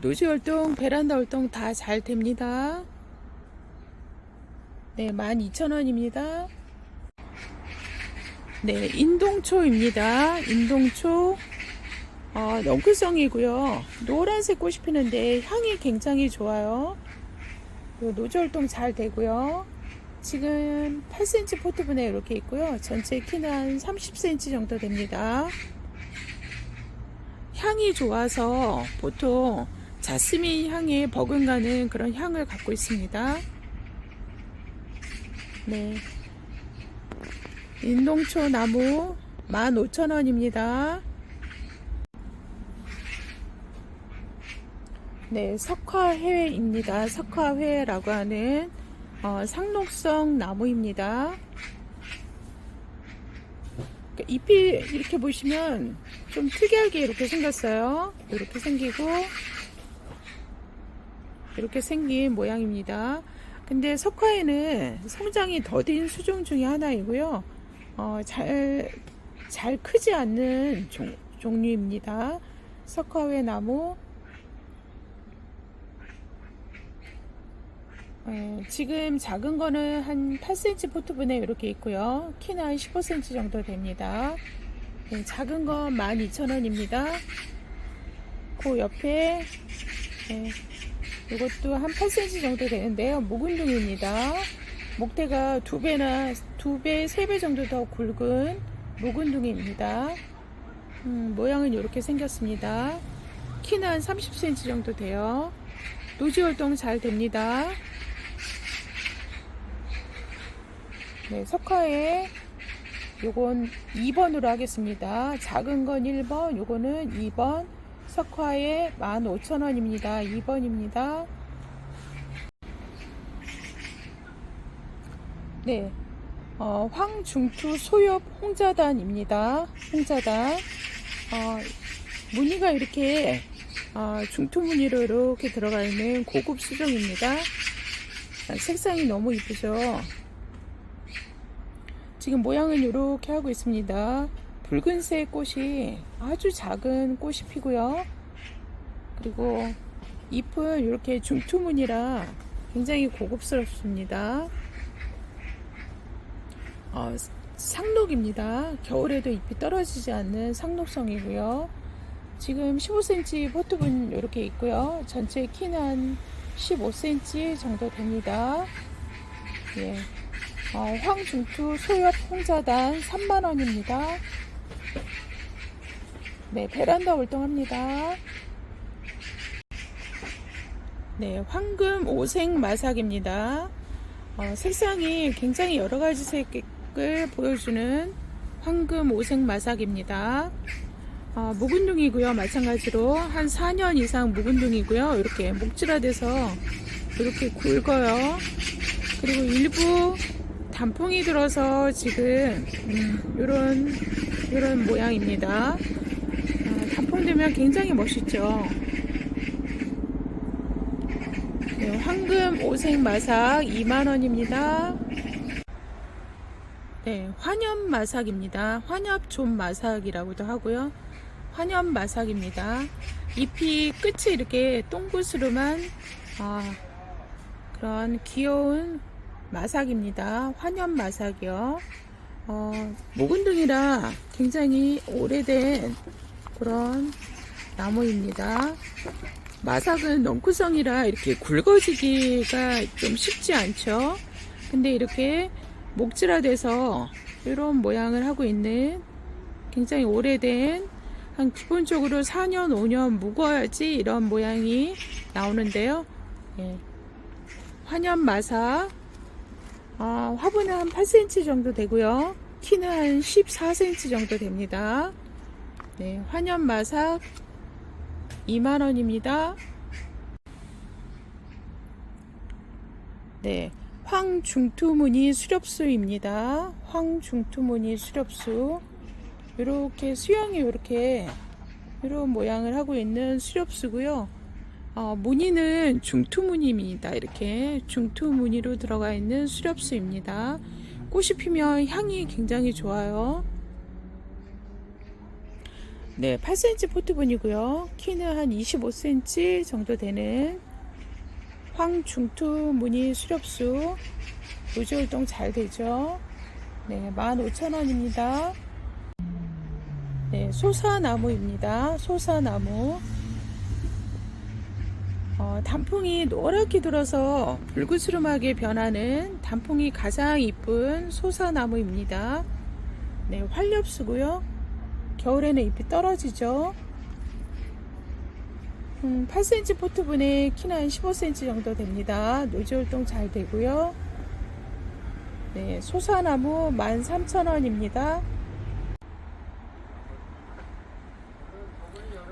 노지 활동, 베란다 활동 다 잘 됩니다. 네, 12,000원입니다. 네, 인동초입니다. 인동초 넝쿨성이고요. 노란색 꽃이 피는데 향이 굉장히 좋아요. 노지 활동 잘 되고요. 지금 8cm 포트분에 이렇게 있고요. 전체 키는 한 30cm 정도 됩니다. 향이 좋아서 보통 자스민 향에 버금가는 그런 향을 갖고 있습니다. 네, 인동초 나무 15,000원입니다. 네, 석화회입니다. 석화회라고 하는 상록성 나무입니다. 잎이 이렇게 보시면 좀 특이하게 이렇게 생겼어요. 이렇게 생기고 이렇게 생긴 모양입니다. 근데 석화에는 성장이 더딘 수종 중에 하나이고요. 잘 크지 않는 종류입니다. 석화회 나무. 지금 작은 거는 한 8cm 포트분에 이렇게 있고요. 키는 한 15cm 정도 됩니다. 네, 작은 거 12,000원입니다. 그 옆에 이것도 한 8cm 정도 되는데요. 묵은둥이입니다. 목대가 2배, 3배 정도 더 굵은 묵은둥이입니다. 모양은 이렇게 생겼습니다. 키는 한 30cm 정도 돼요. 노지 활동 잘 됩니다. 네, 석화에 요건 2번으로 하겠습니다. 작은 건 1번, 요거는 2번. 석화에 15,000원입니다. 2번입니다. 네, 황중투 소엽 홍자단입니다. 홍자단. 무늬가 이렇게 중투 무늬로 이렇게 들어가 있는 고급 수종입니다. 색상이 너무 이쁘죠. 지금 모양은 이렇게 하고 있습니다. 붉은색 꽃이 아주 작은 꽃이 피고요. 그리고 잎은 이렇게 중투 무늬라 굉장히 고급스럽습니다. 상록입니다. 겨울에도 잎이 떨어지지 않는 상록성이고요. 지금 15cm 포트분 이렇게 있고요. 전체 키는 한 15cm 정도 됩니다. 예. 황중투 소엽 홍자단 3만원입니다. 네, 베란다 활동합니다. 네, 황금 오색 마삭입니다. 색상이 굉장히 여러가지 색을 보여주는 황금 오색 마삭입니다. 묵은둥이고요. 마찬가지로 한 4년 이상 묵은둥이고요. 이렇게 목질화돼서 이렇게 굵어요. 그리고 일부 단풍이 들어서 지금 이런 모양입니다. 단풍 되면 굉장히 멋있죠. 네, 황금 오색 마삭 2만원입니다. 네, 환엽 마삭입니다. 환엽 좀 마삭이라고도 하고요. 환엽 마삭입니다. 잎이 끝이 이렇게 동그스름한 그런 귀여운 마삭입니다. 환엽 마삭이요. 묵은둥이라 굉장히 오래된 그런 나무입니다. 마삭은 넝쿨성이라 이렇게 굵어지기가 좀 쉽지 않죠. 근데 이렇게 목질화돼서 이런 모양을 하고 있는 굉장히 오래된, 한 기본적으로 4년 5년 묵어야지 이런 모양이 나오는데요. 예. 환엽 마삭, 화분은 한 8cm 정도 되고요. 키는 한 14cm 정도 됩니다. 네, 환엽 마삭 2만원입니다. 네, 황중투무늬 수렵수입니다. 황중투무늬 수렵수. 이렇게 수영이 이렇게 이런 모양을 하고 있는 수렵수고요. 무늬는 중투무늬입니다. 이렇게 중투무늬로 들어가 있는 수렵수입니다. 꽃이 피면 향이 굉장히 좋아요. 네, 8cm 포트분이고요. 키는 한 25cm 정도 되는 황중투 무늬 수렵수. 노지 활동 잘 되죠. 네, 15,000원입니다. 네, 소사나무입니다. 소사나무. 단풍이 노랗게 들어서 붉으스름하게 변하는 단풍이 가장 이쁜 소사나무입니다. 네, 활엽수고요. 겨울에는 잎이 떨어지죠. 8cm 포트분에 키는 한 15cm 정도 됩니다. 노지 활동 잘 되고요. 네, 소사나무 13,000원입니다.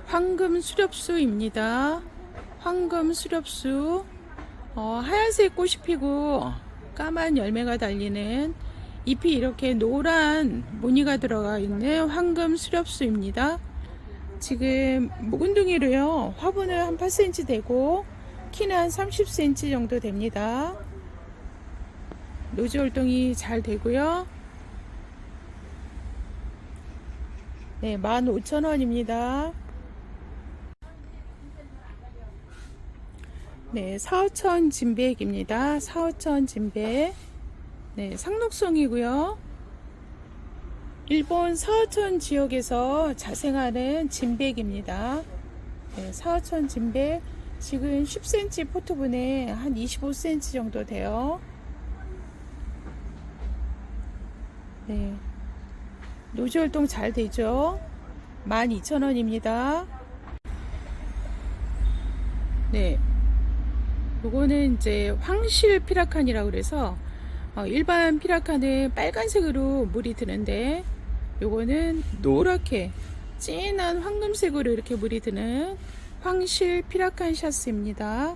황금 수렵수입니다. 황금 수렵수. 하얀색 꽃이 피고 까만 열매가 달리는, 잎이 이렇게 노란 무늬가 들어가 있는 황금 수렵수입니다. 지금 묵은둥이로요. 화분은 한 8cm 되고 키는 한 30cm 정도 됩니다. 노지 활동이 잘 되고요. 네, 15,000원입니다. 네, 사오천 진백입니다. 사오천 진백. 네, 상록성이고요. 일본 사오천 지역에서 자생하는 진백입니다. 네, 사오천 진백. 지금 10cm 포트분에 한 25cm 정도 돼요. 네, 노즈 활동 잘 되죠? 12,000원입니다. 네, 요거는 이제 황실 피라칸이라고 그래서 일반 피라칸은 빨간색으로 물이 드는데 요거는 노랗게 진한 황금색으로 이렇게 물이 드는 황실 피라칸 샤스입니다.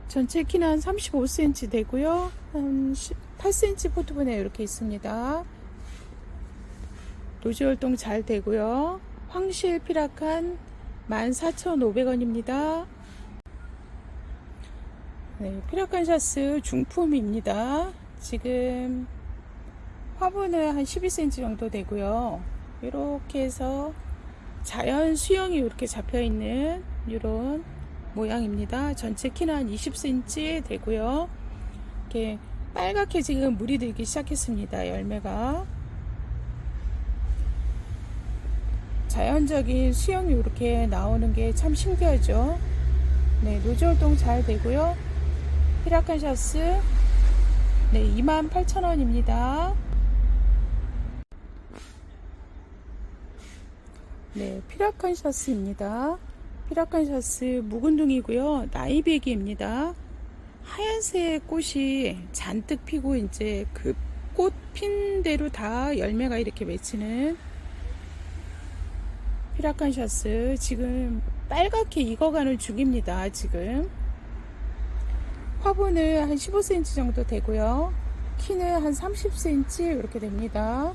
전체 키는 한 35cm 되고요. 한 8cm 포트분에 이렇게 있습니다. 노즈 활동 잘 되고요. 황실 피라칸 14,500원입니다. 네, 피라칸 샤스 중품입니다. 지금 화분은 한 12cm 정도 되고요. 이렇게 해서 자연 수영이 이렇게 잡혀 있는 이런 모양입니다. 전체 키는 한 20cm 되고요. 이렇게 빨갛게 지금 물이 들기 시작했습니다. 열매가 자연적인 수영이 이렇게 나오는 게 참 신기하죠. 네, 노즈 활동 잘 되고요. 피라칸 샤스 네, 28,000원입니다. 네, 피라칸 샤스입니다. 피라칸 샤스 묵은둥이고요. 나이베기입니다. 하얀색 꽃이 잔뜩 피고 이제 그 꽃 핀 대로 다 열매가 이렇게 맺히는 피라칸 샤스 지금 빨갛게 익어가는 중입니다. 지금 화분은 한 15cm 정도 되고요. 키는 한 30cm 이렇게 됩니다.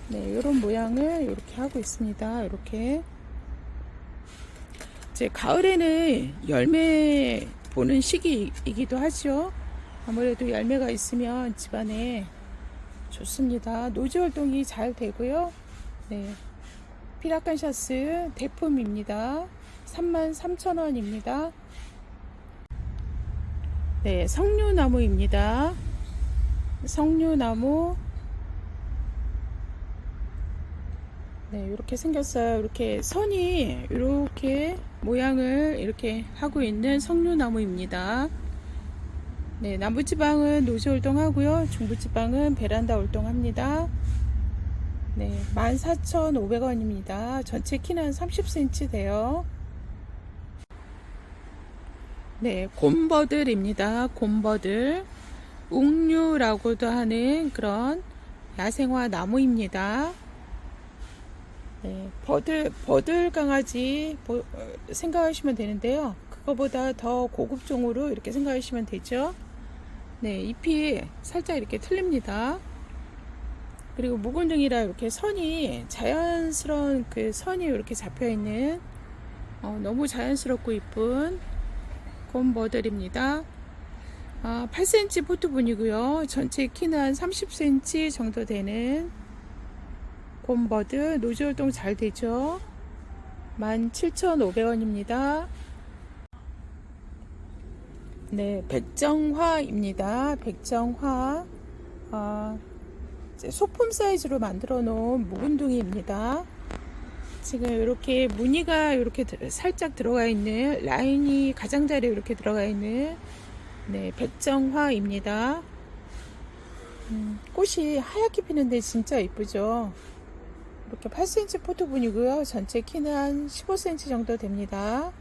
네, 이런 모양을 이렇게 하고 있습니다. 이렇게 이제 가을에는 열매 보는 시기이기도 하죠. 아무래도 열매가 있으면 집안에 좋습니다. 노즈 활동이 잘 되고요. 네, 피라칸 샤스 대품입니다. 33,000원입니다. 네, 석류나무입니다. 석류나무 네, 이렇게 생겼어요. 이렇게 선이 이렇게 모양을 이렇게 하고 있는 석류나무입니다. 네, 남부지방은 노즈 활동하고요. 중부지방은 베란다 활동합니다. 네, 14,500원입니다. 전체 키는 30cm 돼요. 네, 곰버들입니다. 곰버들. 웅류라고도 하는 그런 야생화 나무입니다. 네, 버들 강아지 생각하시면 되는데요. 그거보다 더 고급종으로 이렇게 생각하시면 되죠. 네, 잎이 살짝 이렇게 틀립니다. 그리고 묵은둥이라 이렇게 선이 자연스러운 그 선이 이렇게 잡혀 있는 너무 자연스럽고 이쁜 곰버들입니다. 8cm 포트분이고요. 전체 키는 한 30cm 정도 되는 곰버드 노즈 활동 잘 되죠. 17,500원입니다. 네, 백정화입니다. 백정화 소품 사이즈로 만들어 놓은 묵은둥이입니다. 지금 이렇게 무늬가 이렇게 살짝 들어가 있는 라인이 가장자리에 이렇게 들어가 있는 네, 백정화입니다. 꽃이 하얗게 피는데 진짜 이쁘죠. 이렇게 8cm 포트분이고요. 전체 키는 한 15cm 정도 됩니다.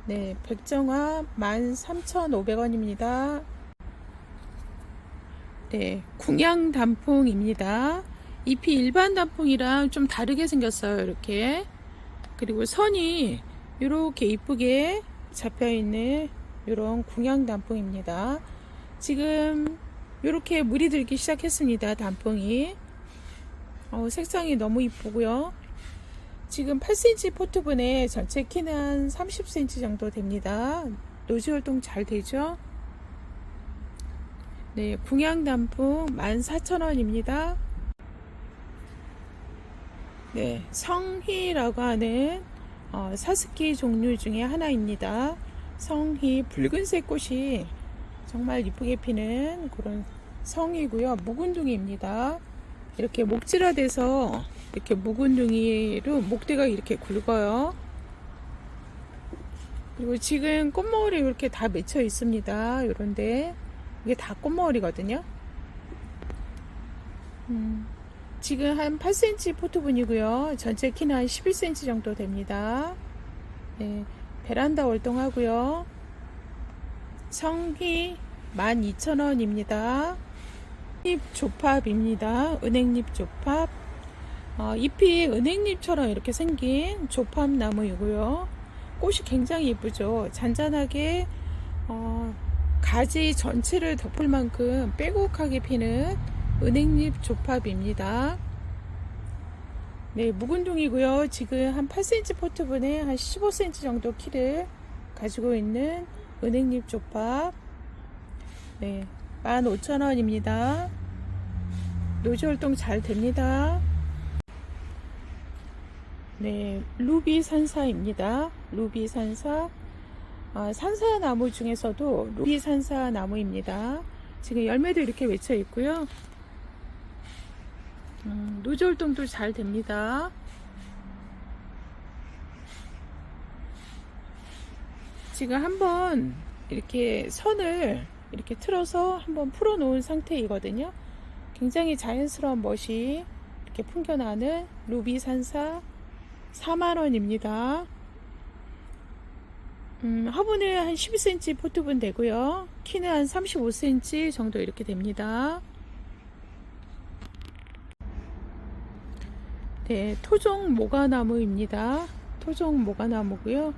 네, 백정화 13,500원입니다. 네, 궁양 단풍입니다. 잎이 일반 단풍이랑 좀 다르게 생겼어요. 이렇게. 그리고 선이 이렇게 이쁘게 잡혀 있는 이런 궁양 단풍입니다. 지금 이렇게 물이 들기 시작했습니다. 단풍이. 색상이 너무 이쁘고요. 지금 8cm 포트분에 전체 키는 한 30cm 정도 됩니다. 노즈 활동 잘 되죠? 네, 궁양 단풍 14,000원입니다. 네, 성희라고 하는 사스키 종류 중에 하나입니다. 성희 붉은색 꽃이 정말 이쁘게 피는 그런 성이고요. 묵은둥이입니다. 이렇게 목질화돼서 이렇게 묵은둥이로 목대가 이렇게 굵어요. 그리고 지금 꽃머리 이렇게 다 맺혀 있습니다. 요런데 이게 다 꽃머리거든요. 지금 한 8cm 포트분이고요. 전체 키는 한 11cm 정도 됩니다. 네, 베란다 월동하고요. 성희 12,000원입니다. 잎 조팝입니다. 은행잎 조팝. 잎이 은행잎처럼 이렇게 생긴 조팝 나무이고요. 꽃이 굉장히 예쁘죠. 잔잔하게 가지 전체를 덮을 만큼 빼곡하게 피는 은행잎 조팝입니다. 네, 묵은둥이고요. 지금 한 8cm 포트분에 한 15cm 정도 키를 가지고 있는 은행잎 조팝. 네, 15,000원입니다. 노지활동 잘 됩니다. 네, 루비 산사입니다. 루비 산사. 산사나무 중에서도 루비 산사나무입니다. 지금 열매도 이렇게 맺혀 있고요. 노지활동도 잘 됩니다. 지금 한번 이렇게 선을 이렇게 틀어서 한번 풀어 놓은 상태이거든요. 굉장히 자연스러운 멋이 이렇게 풍겨나는 루비 산사 4만원입니다. 화분은 한 12cm 포트분 되고요. 키는 한 35cm 정도 이렇게 됩니다. 네, 토종 모가나무입니다. 토종 모가나무고요.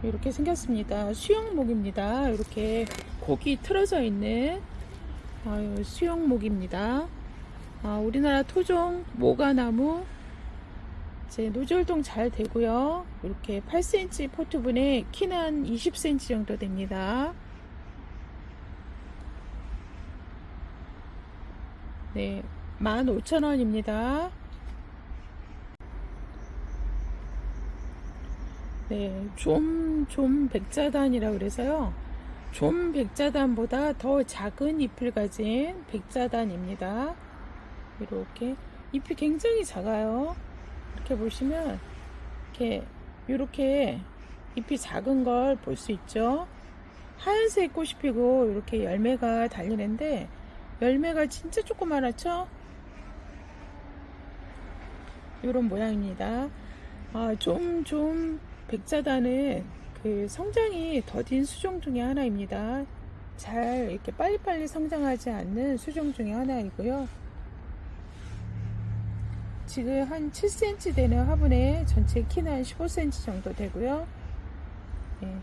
이렇게 생겼습니다. 수영목입니다. 이렇게 곡이 틀어져 있는 수영목입니다. 우리나라 토종 모가나무. 이제 노지활동 잘 되고요. 이렇게 8cm 포트분에 키는 한 20cm 정도 됩니다. 네, 15,000원입니다. 네, 좀 백자단이라 그래서요. 좀 백자단보다 더 작은 잎을 가진 백자단입니다. 이렇게 잎이 굉장히 작아요. 이렇게 보시면 이렇게 잎이 작은 걸 볼 수 있죠. 하얀색 꽃이 피고 이렇게 열매가 달리는데 열매가 진짜 조그맣죠. 이런 모양입니다. 좀 백자단은 그 성장이 더딘 수종 중에 하나입니다. 잘 이렇게 빨리빨리 성장하지 않는 수종 중에 하나이고요. 지금 한 7cm 되는 화분에 전체 키는 한 15cm 정도 되고요. 네,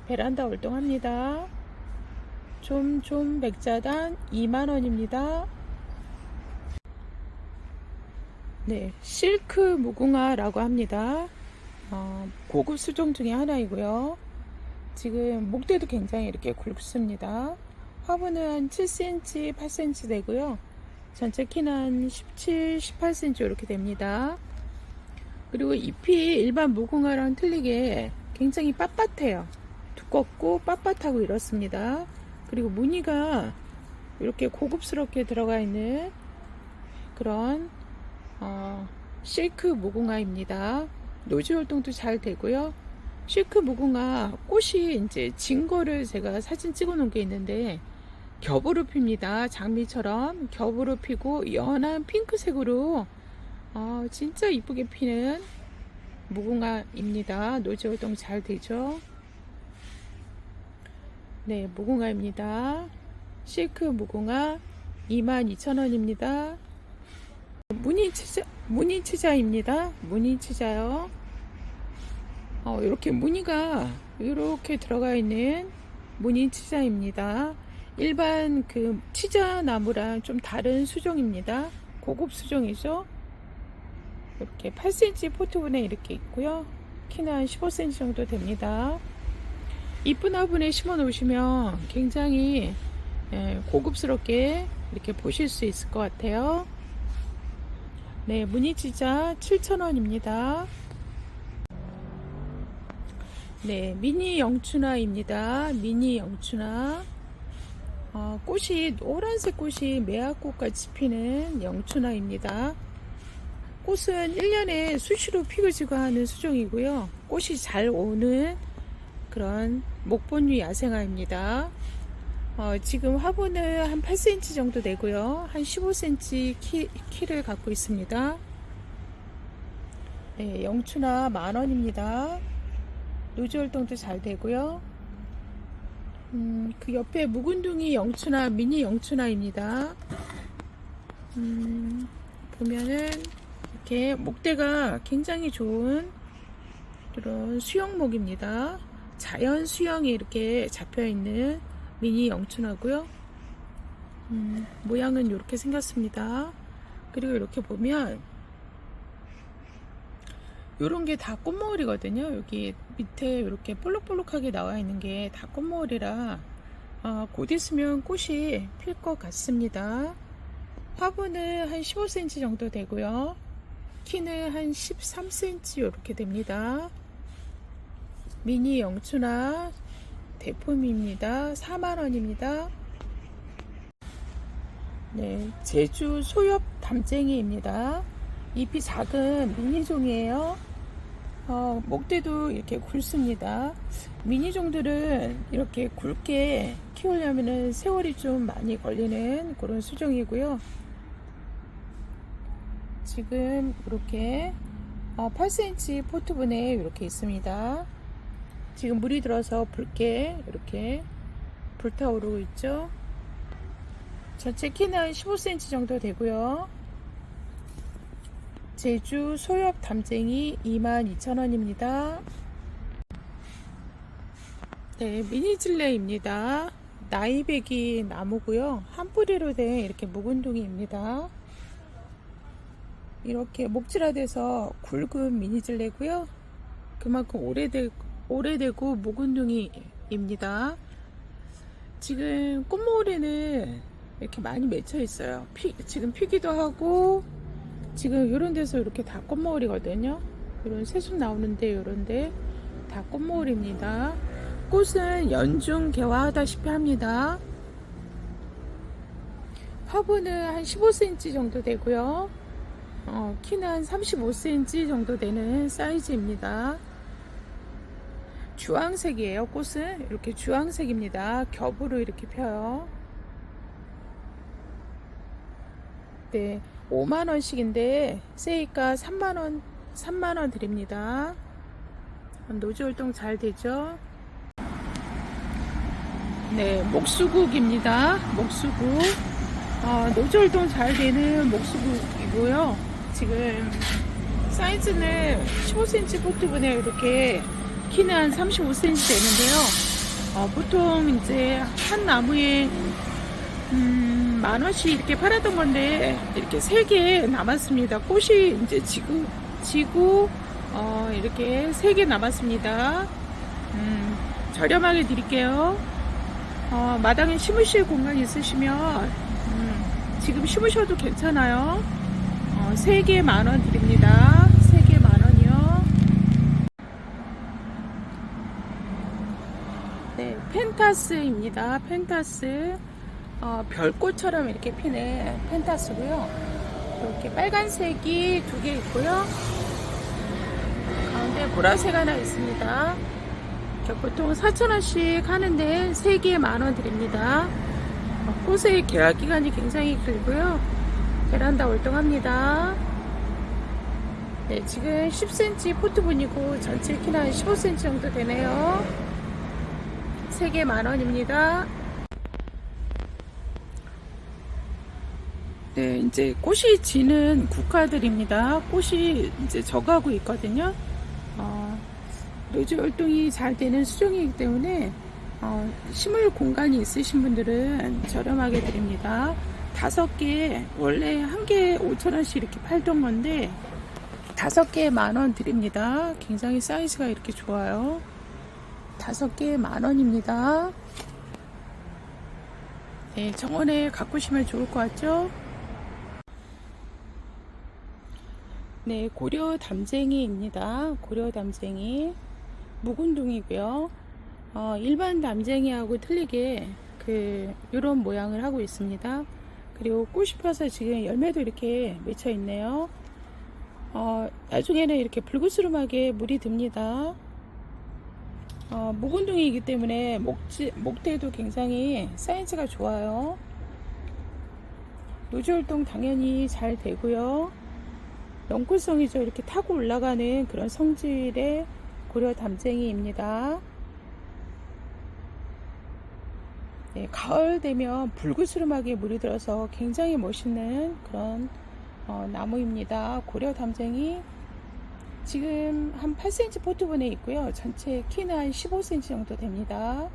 베란다 월동합니다. 좀 백자단 2만원입니다. 네, 실크 무궁화라고 합니다. 고급 수종 중에 하나이고요. 지금 목대도 굉장히 이렇게 굵습니다. 화분은 한 7cm, 8cm 되고요. 전체 키는 한 17, 18cm 이렇게 됩니다. 그리고 잎이 일반 무궁화랑 틀리게 굉장히 빳빳해요. 두껍고 빳빳하고 이렇습니다. 그리고 무늬가 이렇게 고급스럽게 들어가 있는 그런 실크 무궁화입니다. 노지 활동도 잘 되고요. 실크 무궁화 꽃이 이제 진 거를 제가 사진 찍어 놓은 게 있는데 겹으로 핍니다. 장미처럼 겹으로 피고 연한 핑크색으로 진짜 이쁘게 피는 무궁화입니다. 노지 활동 잘 되죠. 네, 무궁화입니다. 실크 무궁화 22,000원입니다. 무늬치자입니다. 무늬치자요. 이렇게 무늬가 이렇게 들어가 있는 무늬치자입니다. 일반 그 치자 나무랑 좀 다른 수종입니다. 고급 수종이죠. 이렇게 8cm 포트분에 이렇게 있고요. 키는 한 15cm 정도 됩니다. 이쁜 화분에 심어 놓으시면 굉장히 고급스럽게 이렇게 보실 수 있을 것 같아요. 네, 무늬치자 7,000원입니다. 네, 미니 영춘화입니다. 미니 영춘화. 꽃이 노란색 꽃이 매화꽃같이 피는 영춘화입니다. 꽃은 1년에 수시로 피고 지고 하는 수종이고요. 꽃이 잘 오는 그런 목본류 야생화입니다. 지금 화분은 한 8cm 정도 되고요. 한 15cm 키를 갖고 있습니다. 네, 영추나 10,000원입니다. 노지 활동도 잘 되고요. 그 옆에 묵은둥이 영추나 미니 영추나입니다. 보면은 이렇게 목대가 굉장히 좋은 그런 수영목입니다. 자연 수영이 이렇게 잡혀 있는 미니 영추나고요. 모양은 이렇게 생겼습니다. 그리고 이렇게 보면 요런 게 다 꽃머울이거든요. 여기 밑에 이렇게 볼록볼록하게 나와 있는 게 다 꽃머울이라 곧 있으면 꽃이 필 것 같습니다. 화분은 한 15cm 정도 되고요. 키는 한 13cm 이렇게 됩니다. 미니 영추나 대품입니다. 40,000원입니다. 네, 제주 소엽 담쟁이입니다. 잎이 작은 미니종이에요. 목대도 이렇게 굵습니다. 미니종들은 이렇게 굵게 키우려면 세월이 좀 많이 걸리는 그런 수종이고요. 지금 이렇게 8cm 포트분에 이렇게 있습니다. 지금 물이 들어서 붉게 이렇게 불타오르고 있죠. 전체 키는 15cm 정도 되고요. 제주 소엽 담쟁이 22,000원입니다. 네, 미니질레입니다. 나이배기 나무고요. 한 뿌리로 된 이렇게 묵은둥이입니다. 이렇게 목질화돼서 굵은 미니질레고요. 그만큼 오래되고 묵은둥이입니다. 지금 꽃모울에는 이렇게 많이 맺혀 있어요. 지금 피기도 하고 지금 이런 데서 이렇게 다 꽃모울이거든요. 이런 새순 나오는데 이런데 다 꽃모울입니다. 꽃은 연중 개화하다시피 합니다. 화분은 한 15cm 정도 되고요. 키는 한 35cm 정도 되는 사이즈입니다. 주황색이에요. 꽃은 이렇게 주황색입니다. 겹으로 이렇게 펴요. 네, 5만원씩인데 세이가 3만원 드립니다. 노지 활동 잘 되죠? 네, 목수국입니다. 목수국. 노지 활동 잘 되는 목수국이고요. 지금 사이즈는 15cm 포트분에 이렇게 키는 한 35cm 되는데요. 보통 이제 한 나무에 10,000원씩 이렇게 팔았던 건데 이렇게 3개 남았습니다. 꽃이 이제 지고 이렇게 3개 남았습니다. 저렴하게 드릴게요. 마당에 심으실 공간이 있으시면 지금 심으셔도 괜찮아요. 3개 10,000원 드립니다. 3개 10,000원이요. 네, 펜타스입니다. 펜타스. 별꽃처럼 이렇게 피는 펜타스고요. 이렇게 빨간색이 2개 있고요. 가운데 보라색 하나 있습니다. 보통 4,000원씩 하는데 3개에 10,000원 드립니다. 꽃의 개화 기간이 굉장히 길고요. 베란다 활동합니다. 네, 지금 10cm 포트분이고 전체 키는 15cm 정도 되네요. 3개 10,000원입니다. 네, 이제 꽃이 지는 국화들입니다. 꽃이 이제 져가고 있거든요. 노지 활동이 잘 되는 수종이기 때문에 심을 공간이 있으신 분들은 저렴하게 드립니다. 5개, 원래 한 개에 5,000원씩 이렇게 팔던 건데 5개에 10,000원 드립니다. 굉장히 사이즈가 이렇게 좋아요. 5개에 10,000원입니다. 네, 정원에 가꾸시면 좋을 것 같죠? 네, 고려 담쟁이입니다. 고려 담쟁이 묵은둥이고요. 일반 담쟁이하고 틀리게 이런 모양을 하고 있습니다. 그리고 꽃이 펴서 지금 열매도 이렇게 맺혀 있네요. 나중에는 이렇게 불그스름하게 물이 듭니다. 묵은둥이이기 때문에 목대도 굉장히 사이즈가 좋아요. 노지활동 당연히 잘 되고요. 연골성이죠. 이렇게 타고 올라가는 그런 성질의 고려 담쟁이입니다. 네, 가을 되면 불그스름하게 물이 들어서 굉장히 멋있는 그런 나무입니다. 고려 담쟁이. 지금 한 8cm 포트분에 있고요. 전체 키는 한 15cm 정도 됩니다.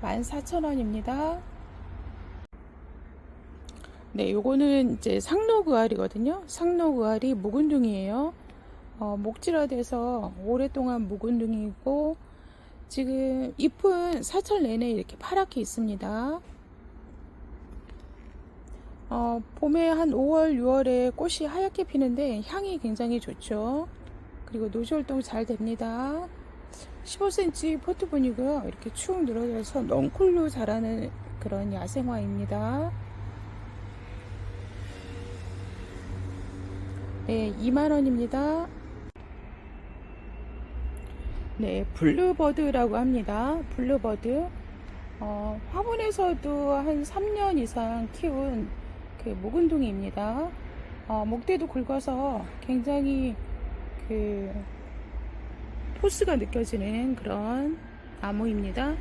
14,000원입니다. 네, 요거는 이제 상록의알이거든요. 상록의알이 묵은둥이에요. 목질화돼서 오랫동안 묵은둥이고, 지금 잎은 사철 내내 이렇게 파랗게 있습니다. 봄에 한 5월, 6월에 꽃이 하얗게 피는데 향이 굉장히 좋죠. 그리고 노지활동 잘 됩니다. 15cm 포트분이고요. 이렇게 축 늘어져서 넝쿨로 자라는 그런 야생화입니다. 네, 2만원입니다. 네, 블루버드라고 합니다. 블루버드. 화분에서도 한 3년 이상 키운 그 묵은둥이입니다. 목대도 굵어서 굉장히 그 포스가 느껴지는 그런 나무입니다.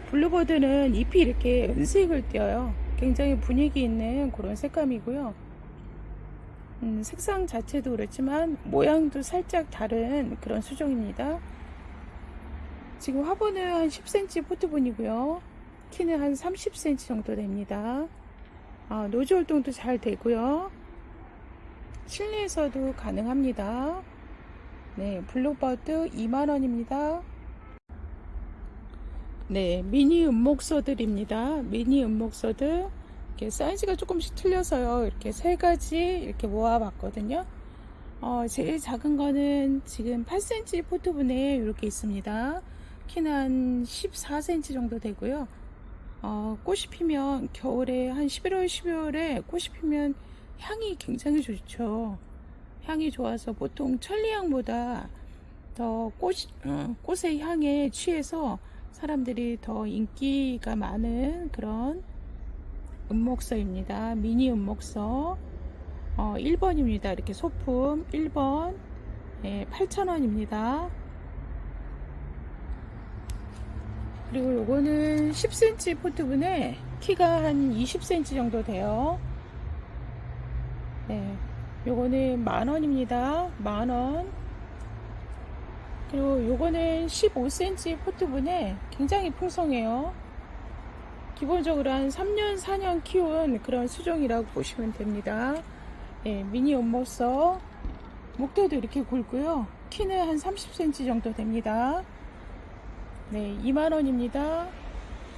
블루버드는 잎이 이렇게 은색을 띄어요. 굉장히 분위기 있는 그런 색감이고요. 색상 자체도 그렇지만 모양도 살짝 다른 그런 수종입니다. 지금 화분은 한 10cm 포트분이고요. 키는 한 30cm 정도 됩니다. 노지 활동도 잘 되고요. 실내에서도 가능합니다. 네, 블루버드 2만원입니다. 네, 미니 은목서들입니다. 미니 은목서들. 이렇게 사이즈가 조금씩 틀려서요. 이렇게 세 가지 이렇게 모아봤거든요. 제일 작은 거는 지금 8cm 포트분에 이렇게 있습니다. 키는 한 14cm 정도 되고요. 꽃이 피면 겨울에 한 11월, 12월에 꽃이 피면 향이 굉장히 좋죠. 향이 좋아서 보통 천리향보다 더 꽃의 향에 취해서 사람들이 더 인기가 많은 그런 은목서입니다. 미니 은목서. 1번입니다. 이렇게 소품 1번. 네, 8,000원입니다. 그리고 요거는 10cm 포트분에 키가 한 20cm 정도 돼요. 네, 요거는 10,000원입니다. 10,000원. 그리고 요거는 15cm 포트분에 굉장히 풍성해요. 기본적으로 한 3년, 4년 키운 그런 수종이라고 보시면 됩니다. 네, 미니 은목서. 목대도 이렇게 굵고요. 키는 한 30cm 정도 됩니다. 네, 2만원입니다.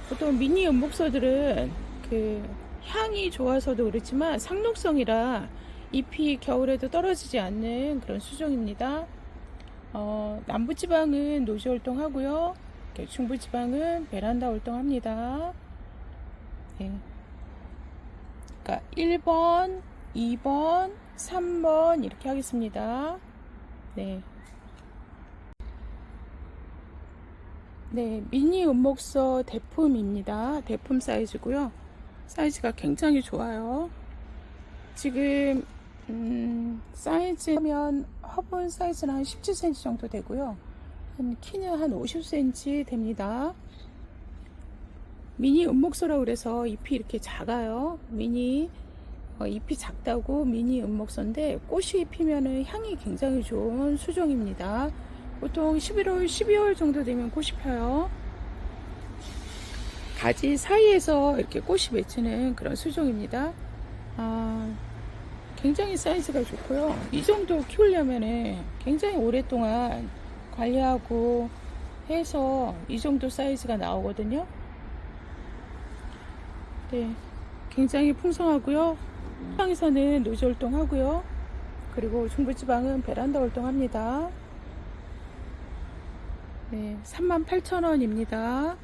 보통 미니 은목서들은 그 향이 좋아서도 그렇지만 상록성이라 잎이 겨울에도 떨어지지 않는 그런 수종입니다. 남부지방은 노지 활동하고요. 중부지방은 베란다 활동합니다. 네. 그러니까 1번, 2번, 3번 이렇게 하겠습니다. 네. 네, 미니 은목서 대품입니다. 대품 사이즈고요. 사이즈가 굉장히 좋아요. 지금 사이즈면 화분 사이즈는 한 17cm 정도 되고요. 키는 한 50cm 됩니다. 미니 은목서라고 그래서 잎이 이렇게 작아요. 잎이 작다고 미니 은목서인데 꽃이 피면은 향이 굉장히 좋은 수종입니다. 보통 11월, 12월 정도 되면 꽃이 펴요. 가지 사이에서 이렇게 꽃이 맺히는 그런 수종입니다. 굉장히 사이즈가 좋고요. 이 정도 키우려면 굉장히 오랫동안 관리하고 해서 이 정도 사이즈가 나오거든요. 네, 굉장히 풍성하고요. 지방에서는 노지 활동하고요. 그리고 중부지방은 베란다 활동합니다. 네, 38,000원입니다.